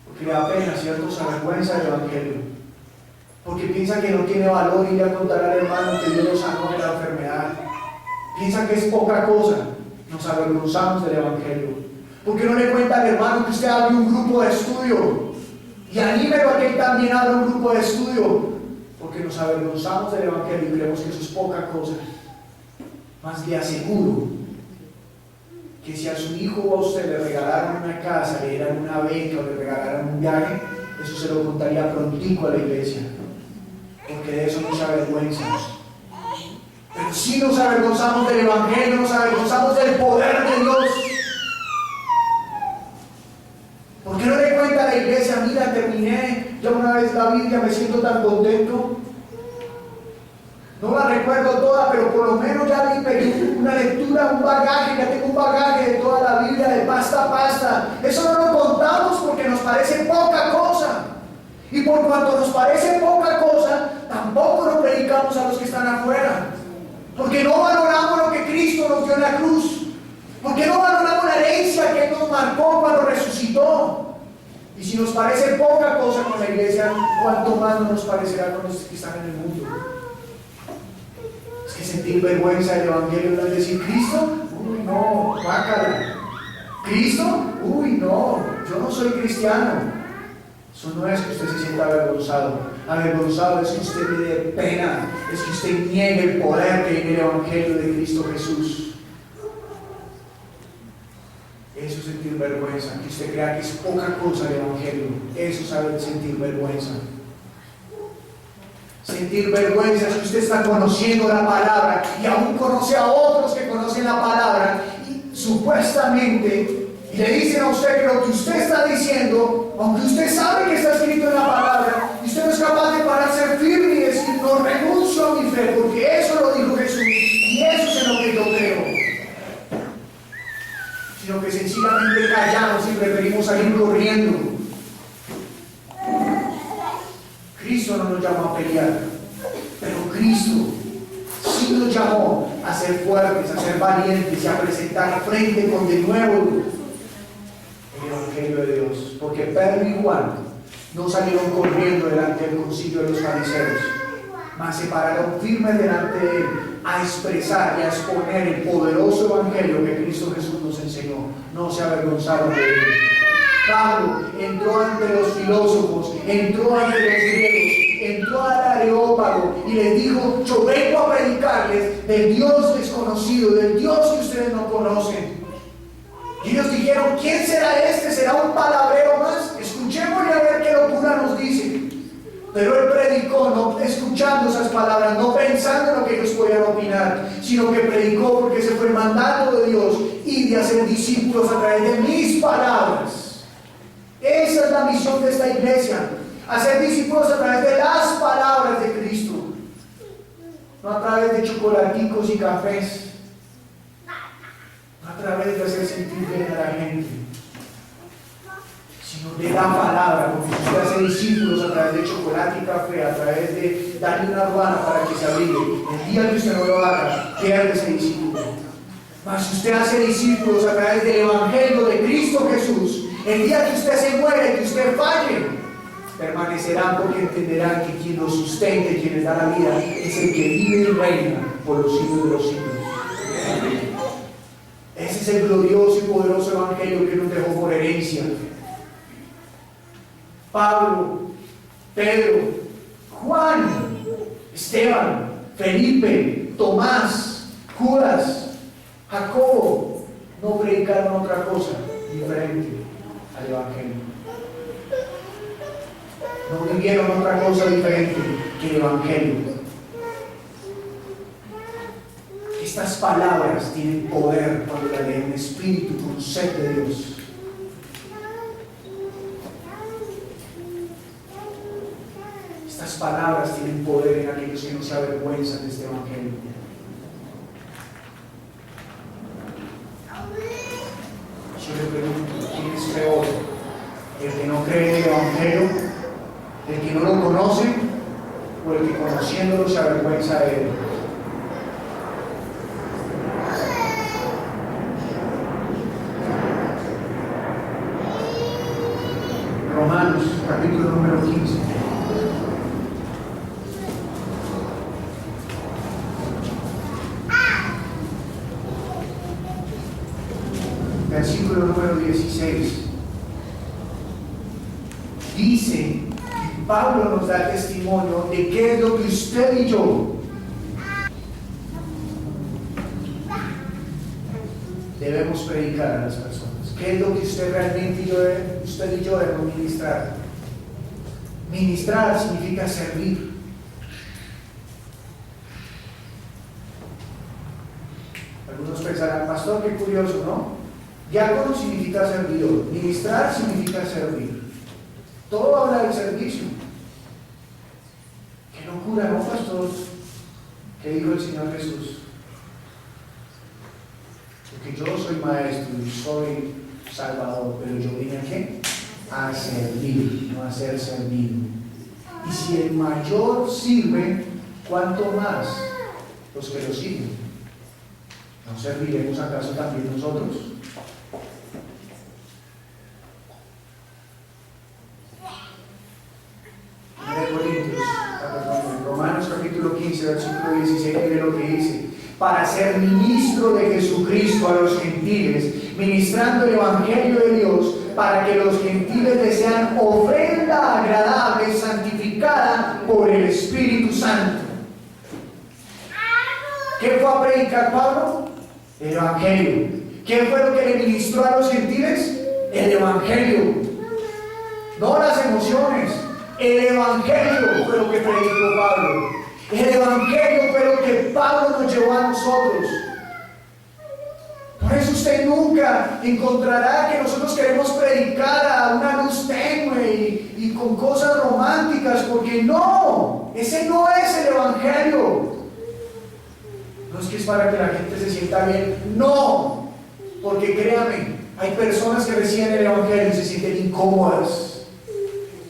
Porque le da pena, ¿cierto? Se avergüenza del Evangelio. Porque piensa que no tiene valor ir a contar al hermano que Dios lo sanó de la enfermedad. Piensa que es poca cosa. Nos avergonzamos del Evangelio. ¿Por qué no le cuenta al hermano que usted abre un grupo de estudio? Y anímelo a que él también abra un grupo de estudio. Porque nos avergonzamos del Evangelio y creemos que eso es poca cosa. Más le aseguro que si a su hijo o a usted le regalaran una casa, le dieran una beca o le regalaran un viaje, eso se lo contaría prontico a la iglesia. Porque de eso nos avergüenzamos. Pero si nos avergonzamos del Evangelio, nos avergonzamos del poder de Dios. ¿Por qué no le cuenta a la iglesia: mira, terminé ya una vez la Biblia, me siento tan contento? No la recuerdo toda, pero por lo menos ya le pedí una lectura, un bagaje, ya tengo un bagaje de toda la Biblia de pasta a pasta. Eso no lo contamos porque nos parece poca cosa. Y por cuanto nos parece poca cosa, tampoco lo predicamos a los que están afuera. Porque no valoramos lo que Cristo nos dio en la cruz. Porque no valoramos la herencia que Él nos marcó cuando resucitó. Y si nos parece poca cosa con la iglesia, ¿cuánto más no nos parecerá con los que están en el mundo? Es que sentir vergüenza del Evangelio no es decir: Cristo, uy no, guácala. Cristo, uy no, yo no soy cristiano. Eso no es que usted se sienta avergonzado. Avergonzado es que usted le dé pena, es que usted niegue el poder que hay en el Evangelio de Cristo Jesús. Eso es sentir vergüenza, que usted crea que es poca cosa el Evangelio. Eso sabe sentir vergüenza. Sentir vergüenza es que usted está conociendo la palabra y aún conoce a otros que conocen la palabra y supuestamente le dicen a usted que lo que usted está diciendo, aunque usted sabe que está escrito en la palabra, y usted no es capaz de pararse firme y decir: no renuncio ejercito mi fe, porque eso lo dijo Jesús y eso es en lo que yo creo. Sino que sencillamente callamos y preferimos salir corriendo. Cristo no nos llamó a pelear, pero Cristo sí nos llamó a ser fuertes, a ser valientes y a presentar frente con de nuevo el Evangelio de Dios. Porque Pedro y Juan no salieron corriendo delante del concilio de los fariseos, mas se pararon firmes delante de él a expresar y a exponer el poderoso Evangelio que Cristo Jesús nos enseñó. No se avergonzaron de él. Pablo entró ante los filósofos, entró ante los griegos, entró al Areópago y les dijo: yo vengo a predicarles del Dios desconocido, del Dios que ustedes no conocen. Y ellos dijeron: ¿quién será este? ¿Será un palabrero más? Escuchémosle a ver qué locura nos dice. Pero él predicó, no escuchando esas palabras, no pensando en lo que ellos podían opinar, sino que predicó porque ese fue el mandato de Dios, y de hacer discípulos a través de mis palabras. Esa es la misión de esta iglesia: hacer discípulos a través de las palabras de Cristo, no a través de chocolaticos y cafés, no a través de hacer sentir bien a la gente, sino de la palabra. Porque si usted hace discípulos a través de chocolate y café, a través de darle una ruana para que se abrigue, el día que usted no lo haga, pierde ese discípulo. Mas si usted hace discípulos a través del Evangelio de Cristo Jesús, el día que usted se muere, que usted falle, permanecerán, porque entenderán que quien los sustente, quien les da la vida, es el que vive y reina por los siglos de los siglos. Ese es el glorioso y poderoso Evangelio que nos dejó por herencia. Pablo, Pedro, Juan, Esteban, Felipe, Tomás, Judas, Jacobo no predicaron otra cosa diferente al Evangelio. No vivieron otra cosa diferente que el Evangelio. Estas palabras tienen poder cuando las leen en espíritu con sed de Dios. Estas palabras tienen poder en aquellos que no se avergüenzan de este Evangelio. Yo le pregunto: ¿quién es peor? ¿El que no cree en el Evangelio? ¿El que no lo conoce? ¿O el que conociéndolo se avergüenza de él? Romanos, capítulo número 15. Versículo número 16. Dice, Pablo nos da testimonio de qué es lo que usted y yo debemos predicar a las personas. ¿Qué es lo que usted y yo debemos ministrar? Ministrar significa servir. Algunos pensarán: pastor, qué curioso, ¿no? Diácono significa servidor, ministrar significa servir. Todo habla del servicio. Qué locura, ¿no, pastor? ¿Qué dijo el Señor Jesús? Porque yo soy maestro y soy salvador, pero yo vine a ¿qué? A servir, no a ser servido. Y si el mayor sirve, ¿cuánto más los que lo siguen? ¿No serviremos acaso también nosotros? Romanos capítulo 15, versículo 16, mire lo que dice: para ser ministro de Jesucristo a los gentiles, ministrando el Evangelio de Dios, para que los gentiles le sean ofrenda agradable, santificada por el Espíritu Santo. ¿Qué fue a predicar Pablo? El Evangelio. ¿Qué fue lo que le ministró a los gentiles? El Evangelio. No las emociones. El Evangelio fue lo que predicó Pablo. El Evangelio fue lo que Pablo nos llevó a nosotros. Por eso usted nunca encontrará que nosotros queremos predicar a una luz tenue y con cosas románticas, porque no, ese no es el Evangelio. No es que es para que la gente se sienta bien, no, porque créame, hay personas que reciben el Evangelio y se sienten incómodas.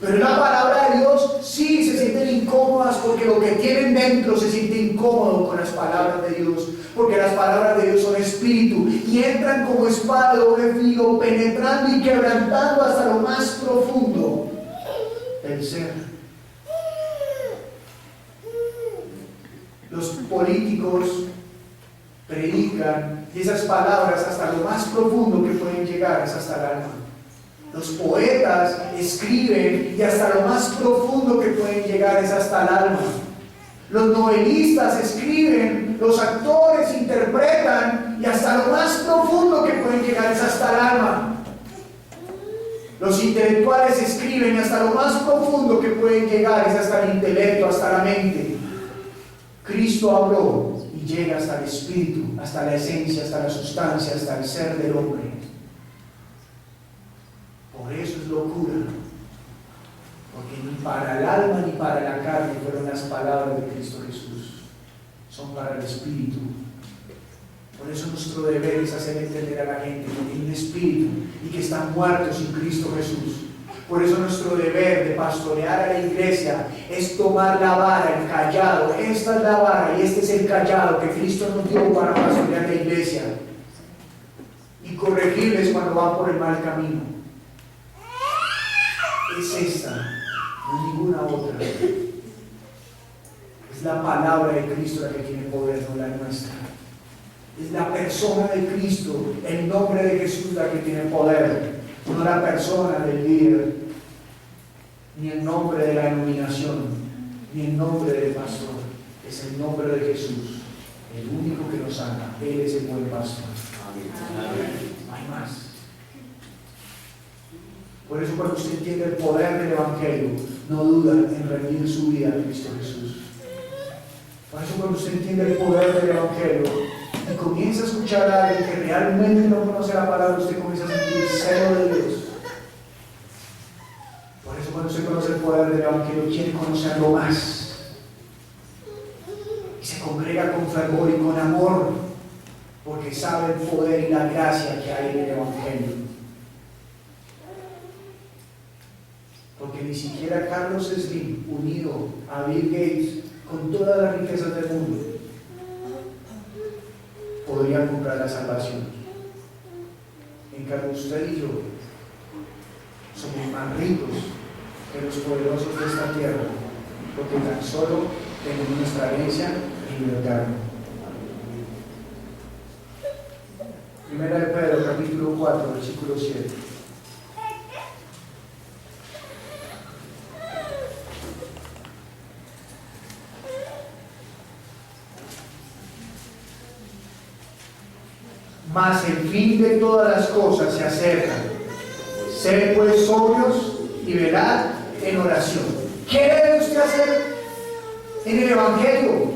Pero en la palabra de Dios sí se sienten incómodas, porque lo que tienen dentro se siente incómodo con las palabras de Dios, porque las palabras de Dios son espíritu y entran como espada de doble filo, penetrando y quebrantando hasta lo más profundo del ser. Los políticos predican y esas palabras hasta lo más profundo que pueden llegar es hasta el alma. Los poetas escriben y hasta lo más profundo que pueden llegar es hasta el alma. Los novelistas escriben, los actores interpretan y hasta lo más profundo que pueden llegar es hasta el alma. Los intelectuales escriben y hasta lo más profundo que pueden llegar es hasta el intelecto, hasta la mente. Cristo habló y llega hasta el espíritu, hasta la esencia, hasta la sustancia, hasta el ser del hombre. Por eso es locura, porque ni para el alma ni para la carne fueron las palabras de Cristo Jesús, son para el espíritu. Por eso nuestro deber es hacer entender a la gente que tiene un espíritu y que están muertos sin Cristo Jesús. Por eso nuestro deber de pastorear a la iglesia es tomar la vara, el cayado. Esta es la vara y este es el cayado que Cristo nos dio para pastorear la iglesia y corregirles cuando van por el mal camino. Es esta, no ninguna otra. Es la palabra de Cristo la que tiene poder, no la nuestra. Es la persona de Cristo, el nombre de Jesús la que tiene poder, no la persona del líder, ni el nombre de la denominación, ni el nombre del pastor. Es el nombre de Jesús, el único que nos sana. Él es el buen pastor. Amén. No hay más. Por eso cuando usted entiende el poder del Evangelio, no duda en rendir su vida a Cristo Jesús. Por eso cuando usted entiende el poder del Evangelio y comienza a escuchar a alguien que realmente no conoce la palabra, usted comienza a sentir el celo de Dios. Por eso cuando usted conoce el poder del Evangelio, quiere conocerlo más. Y se congrega con fervor y con amor, porque sabe el poder y la gracia que hay en el Evangelio. Porque ni siquiera Carlos Slim, unido a Bill Gates, con todas las riquezas del mundo, podría comprar la salvación. En cambio, usted y yo somos más ricos que los poderosos de esta tierra, porque tan solo tenemos nuestra herencia en libertad. Primera de Pedro, capítulo 4, versículo 7. Mas el fin de todas las cosas se acerca. Sed pues sobrios y velad en oración. ¿Qué debe usted hacer en el Evangelio?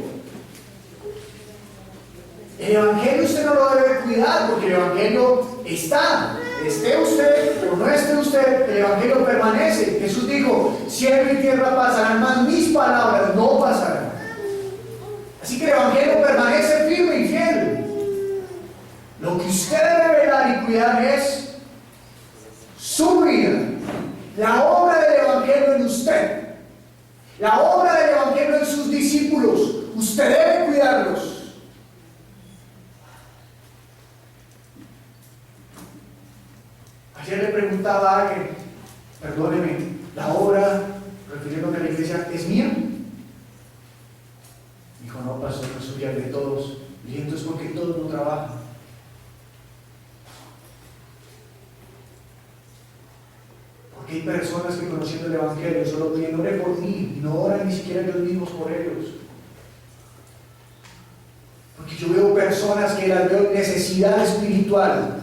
El Evangelio usted no lo debe cuidar, porque el Evangelio está. Esté usted o no esté usted, el Evangelio permanece. Jesús dijo: cielo y tierra pasarán, mas mis palabras no pasarán. Así que el Evangelio permanece firme y fiel. Lo que usted debe velar y cuidar es su vida, la obra del Evangelio en usted, la obra del Evangelio en sus discípulos. Usted debe cuidarlos. Ayer le preguntaba a alguien: perdóneme, ¿la obra, refiriéndome a la iglesia, es mía? Dijo: no, pastor, no es suya, de todos. Y entonces, ¿por qué todos no trabajan? Porque hay personas que, conociendo el Evangelio, solo piden: ore por mí, y no oran ni siquiera ellos mismos por ellos. Porque yo veo personas que las veo en necesidad espiritual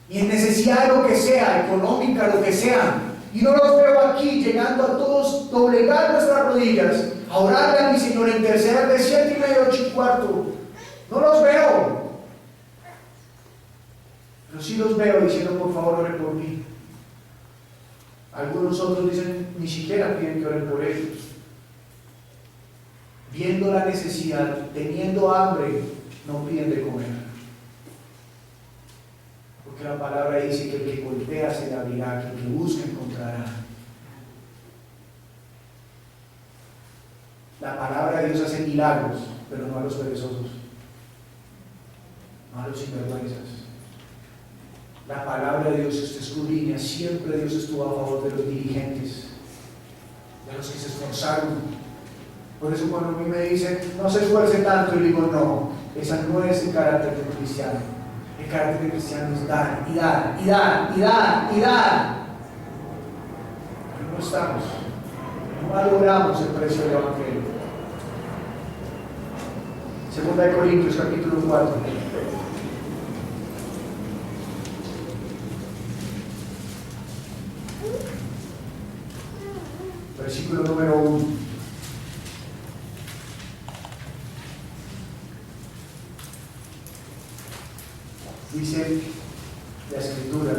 y en necesidad de lo que sea, económica, lo que sea, y no los veo aquí llegando a todos doblegar nuestras rodillas a orarle a mi Señor, interceder de 7:30 a 8:15. No los veo. sí los veo diciendo, por favor, ore por mí. Algunos otros dicen, ni siquiera piden que oren por ellos. Viendo la necesidad, teniendo hambre, no piden de comer. Porque la palabra dice que el que golpea se le abrirá, que el que busca encontrará. La palabra de Dios hace milagros, pero no a los perezosos, no a los sinvergüenzas. La palabra de Dios usted escudriña, siempre Dios estuvo a favor de los dirigentes, de los que se esforzaron. Por eso cuando a mí me dicen, no se esfuerce tanto, yo digo, no, esa no es el carácter del cristiano. El carácter del cristiano es dar, y dar, y dar, y dar, y dar. Pero no estamos, no valoramos el precio del Evangelio. Segunda de Corintios, capítulo 4. Versículo número 1. Dice la Escritura,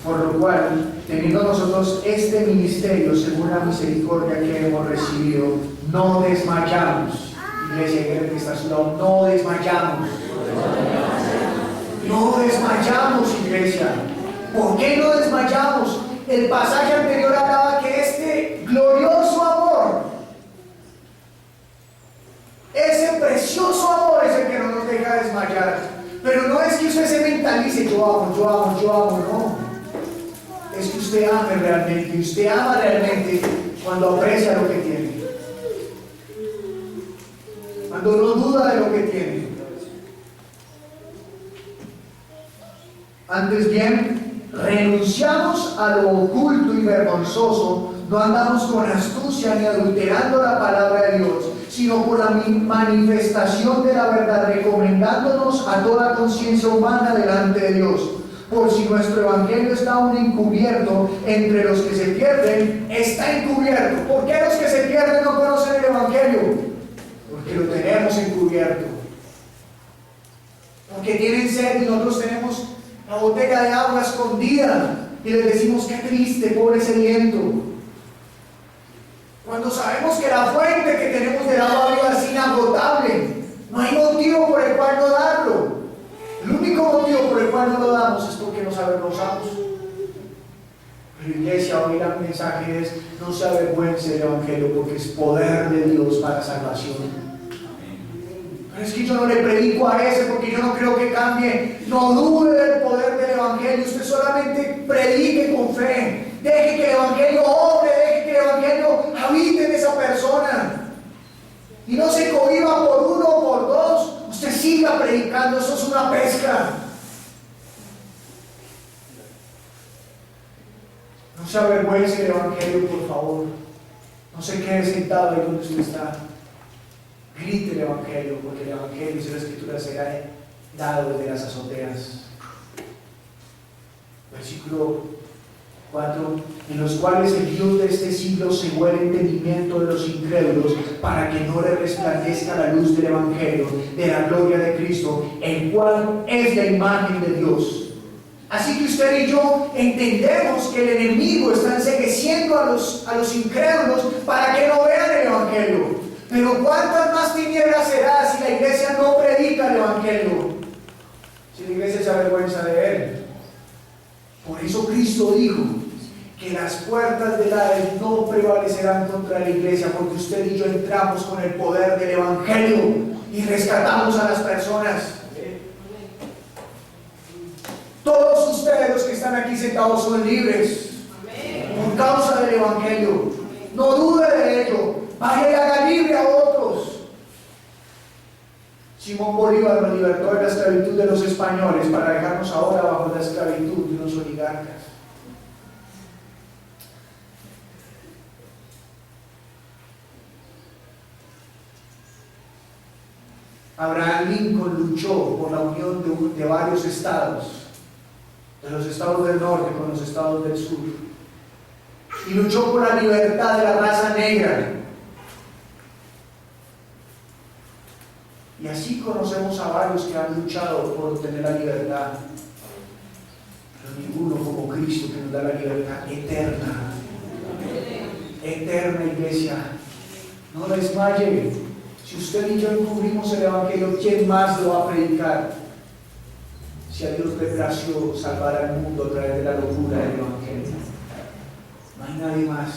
por lo cual, teniendo nosotros este ministerio según la misericordia que hemos recibido, no desmayamos. Iglesia, que está a su lado, no desmayamos. No desmayamos, iglesia. ¿Por qué no desmayamos? El pasaje anterior hablaba que este glorioso amor, ese precioso amor es el que no nos deja desmayar. Pero no es que usted se mentalice, yo amo, no. Es que usted ame realmente, y usted ama realmente cuando aprecia lo que tiene. Cuando no duda de lo que tiene. Antes bien, renunciamos a lo oculto y vergonzoso, no andamos con astucia ni adulterando la palabra de Dios, sino por la manifestación de la verdad, recomendándonos a toda conciencia humana delante de Dios. Por si nuestro evangelio está aún encubierto, entre los que se pierden está encubierto. ¿Por qué los que se pierden no conocen el evangelio? Porque lo tenemos encubierto. Porque tienen sed y nosotros tenemos la botella de agua escondida y les decimos, qué triste, pobre sediento. Cuando sabemos que la fuente que tenemos del agua viva es inagotable, no hay motivo por el cual no darlo. El único motivo por el cual no lo damos es porque nos avergonzamos. Pero iglesia, hoy el mensaje es, no se avergüence del evangelio porque es poder de Dios para salvación. Pero es que yo no le predico a ese porque yo no creo que cambie. No dude del poder del evangelio, usted solamente predique con fe. Deje que el evangelio obre, deje que el evangelio habite en esa persona. Y no se cohiba por uno o por dos. Usted siga predicando, eso es una pesca. No se avergüence del evangelio, por favor. No se quede sentado ahí donde usted está. Grite el evangelio, porque el evangelio, dice la Escritura, será dado desde las azoteas. Versículo 4, en los cuales el Dios de este siglo cegó el entendimiento de los incrédulos para que no le resplandezca la luz del evangelio de la gloria de Cristo, el cual es la imagen de Dios. Así que usted y yo entendemos que el enemigo está encegueciendo a los incrédulos para que no vean el evangelio. Pero ¿cuántas más tinieblas será si la iglesia no predica el evangelio? Si la iglesia se avergüenza de él. Por eso Cristo dijo que las puertas del Hades no prevalecerán contra la iglesia, porque usted y yo entramos con el poder del evangelio y rescatamos a las personas. Todos ustedes los que están aquí sentados son libres por causa del evangelio. No dude de ello. Vaya y haga libre a otros. Simón Bolívar nos libertó de la esclavitud de los españoles para dejarnos ahora bajo la esclavitud de unos oligarcas. Abraham Lincoln luchó por la unión de varios estados, de los estados del norte con los estados del sur, y luchó por la libertad de la raza negra. Y así conocemos a varios que han luchado por obtener la libertad. pero ninguno como Cristo, que nos da la libertad eterna. Eterna, iglesia. No desmaye. Si usted y yo encubrimos el Evangelio, ¿quién más lo va a predicar? Si a Dios le plació salvar al mundo a través de la locura del Evangelio, no hay nadie más.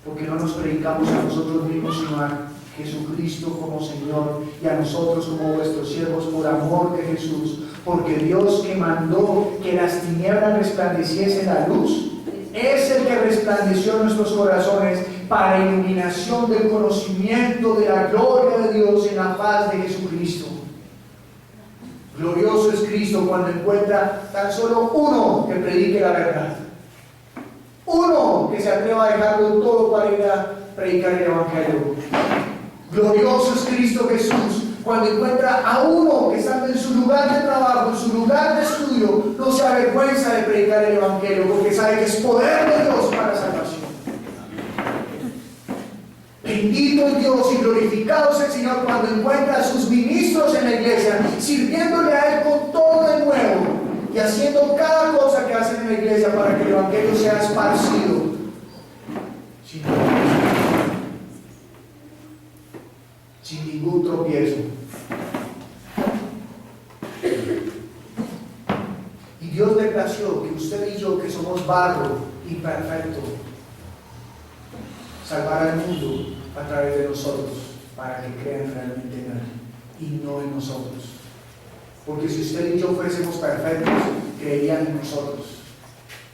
Porque no nos predicamos a nosotros mismos, sino a Jesucristo como Señor y a nosotros como vuestros siervos por amor de Jesús. Porque Dios, que mandó que las tinieblas resplandeciesen la luz, es el que resplandeció en nuestros corazones para iluminación del conocimiento de la gloria de Dios en la faz de Jesucristo. Glorioso es Cristo cuando encuentra tan solo uno que predique la verdad. Uno que se atreva a dejarlo todo para ir a predicar el Evangelio. Glorioso es Cristo Jesús cuando encuentra a uno que estando en su lugar de trabajo, en su lugar de estudio, no se avergüenza de predicar el Evangelio porque sabe que es poder de Dios para salvación. Bendito es Dios y glorificado es el Señor cuando encuentra a sus ministros en la iglesia, sirviéndole a Él con todo de nuevo y haciendo cada cosa que hacen en la iglesia para que el Evangelio sea esparcido. Sin ningún tropiezo. Y Dios le plació que usted y yo, que somos barro imperfecto, salvar al mundo a través de nosotros, para que crean realmente en Él y no en nosotros. Porque si usted y yo fuésemos perfectos, creerían en nosotros.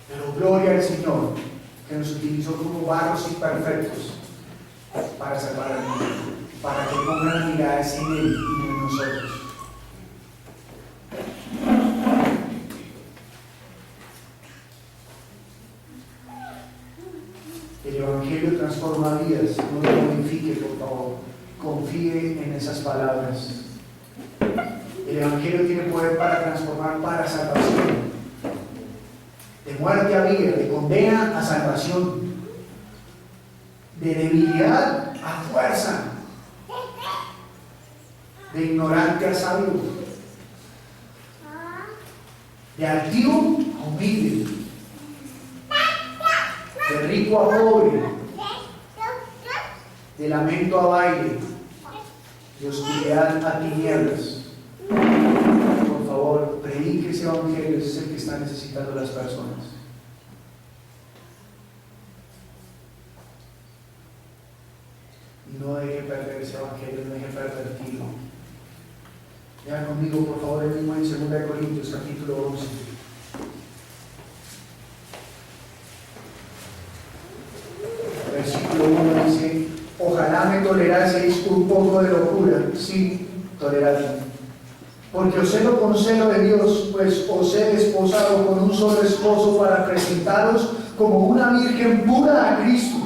Pero gloria al Señor, que nos utilizó como barros imperfectos para salvar al mundo, para que pongan la mirada en Él y no en nosotros. El Evangelio transforma vidas, no lo modifique, por favor. Confíe en esas palabras. El Evangelio tiene poder para transformar para salvación. De muerte a vida, de condena a salvación, de debilidad a fuerza, de ignorante a sabio, de altivo a humilde, de rico a pobre, de lamento a baile, de oscuridad a tinieblas. Por favor, predique ese Evangelio, ese es el que están necesitando las personas. Y no deje perder ese Evangelio, no deje pervertirlo. Vean conmigo, por favor, el mismo en 2 Corintios, capítulo 11. Versículo 1 dice: ojalá me toleraseis un poco de locura. Sí, toleradme. Porque os celo con celo de Dios, pues os he desposado con un solo esposo para presentaros como una virgen pura a Cristo.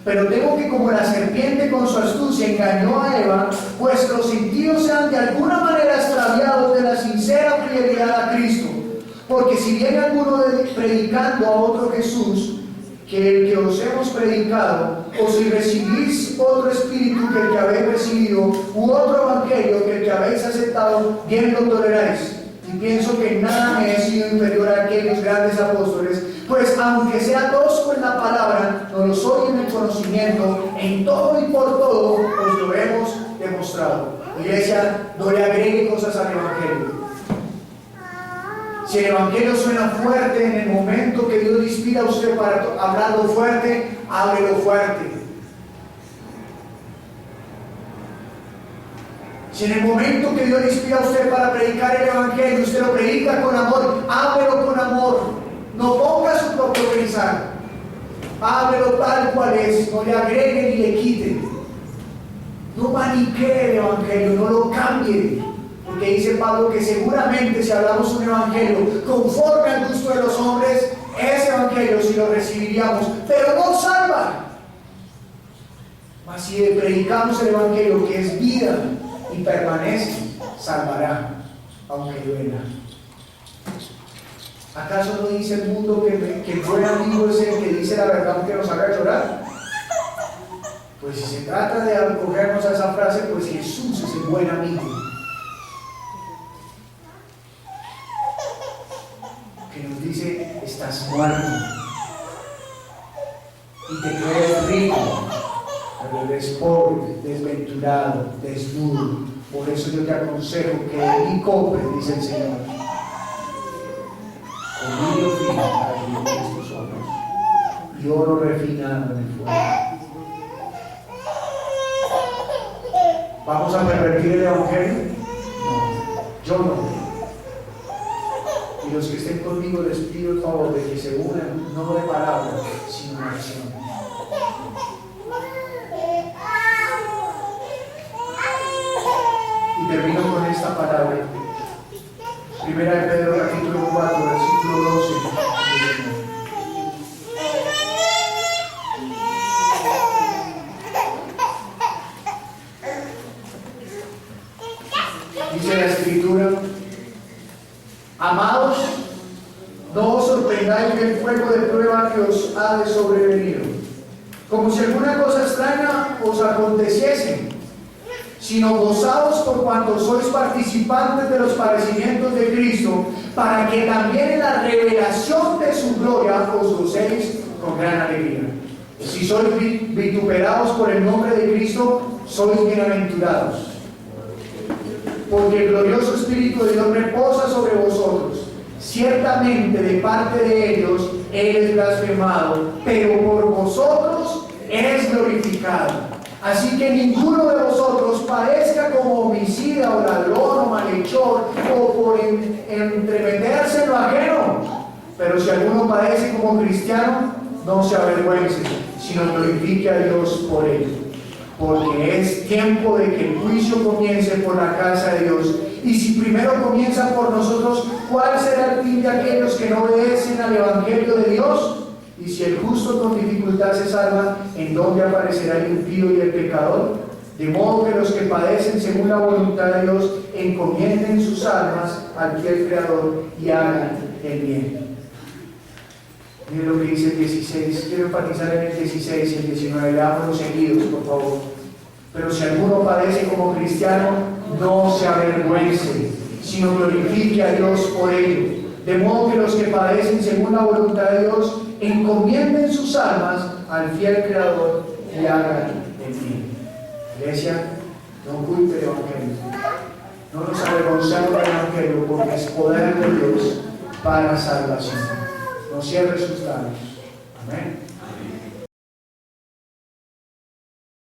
Pero temo que como la serpiente con su astucia engañó a Eva, vuestros sentidos sean de alguna manera extraviados de la sincera fidelidad a Cristo. Porque si viene alguno predicando a otro Jesús, que el que os hemos predicado, o si recibís otro espíritu que el que habéis recibido, u otro evangelio que el que habéis aceptado, bien lo toleráis. Y pienso que nada me he sido inferior a aquellos grandes apóstoles, pues aunque sea tosco en la palabra, no lo soy en el conocimiento, en todo y por todo os lo hemos demostrado. Iglesia, no le agregue cosas al evangelio. Si el Evangelio suena fuerte en el momento que Dios le inspira a usted para hablarlo fuerte, háblelo fuerte. Si en el momento que Dios le inspira a usted para predicar el Evangelio, usted lo predica con amor, háblelo con amor. No ponga su propio pensar. Háblelo tal cual es, no le agregue ni le quite. No maniquee el Evangelio, no lo cambie. Porque dice Pablo que seguramente si hablamos un evangelio conforme al gusto de los hombres, ese evangelio sí lo recibiríamos, pero no salva. Mas si predicamos el evangelio que es vida y permanece, salvará, aunque duela. ¿Acaso no dice el mundo que el buen amigo es el que dice la verdad aunque nos haga llorar? Pues si se trata de acogernos a esa frase, pues Jesús es el buen amigo. estás muerto. Y te crees rico, pero eres pobre, desventurado, desnudo. Por eso yo te aconsejo que de mí compres, dice el Señor, colillo fino para que ilumines tus ojos y oro refinado en el fuego. ¿Vamos a pervertir el Evangelio? No, yo no. Y los que estén conmigo les pido el favor de que se unan, no de palabras, sino de acción. Y termino con esta palabra. Primera de Pedro, capítulo 4, versículo 12. Dice la Escritura: amados, no os sorprendáis del fuego de prueba que os ha de sobrevenir, como si alguna cosa extraña os aconteciese, sino gozaos por cuanto sois participantes de los padecimientos de Cristo, para que también en la revelación de su gloria os gocéis con gran alegría. Si sois vituperados por el nombre de Cristo, sois bienaventurados, porque el glorioso Espíritu de Dios reposa sobre vosotros. Ciertamente de parte de ellos Él es blasfemado, pero por vosotros es glorificado. Así que ninguno de vosotros padezca como homicida o ladrón o malhechor o por entremeterse en lo ajeno. Pero si alguno padece como cristiano, no se avergüence, sino glorifique a Dios por ello. Porque es tiempo de que el juicio comience por la casa de Dios. Y si primero comienza por nosotros, ¿cuál será el fin de aquellos que no obedecen al Evangelio de Dios? Y si el justo con dificultad se salva, ¿en dónde aparecerá el impío y el pecador? De modo que los que padecen según la voluntad de Dios encomienden sus almas al fiel Creador y hagan el bien. Miren lo que dice el 16. Quiero enfatizar en el 16 y el 19. Leámoslos seguidos, por favor. Pero si alguno padece como cristiano, no se avergüence, sino glorifique a Dios por ello. De modo que los que padecen según la voluntad de Dios encomienden sus almas al fiel Creador y hagan el bien. Iglesia, no oculte el Evangelio. No nos avergoncemos del Evangelio, porque es poder de Dios para salvación. No cierre sus labios. Amén.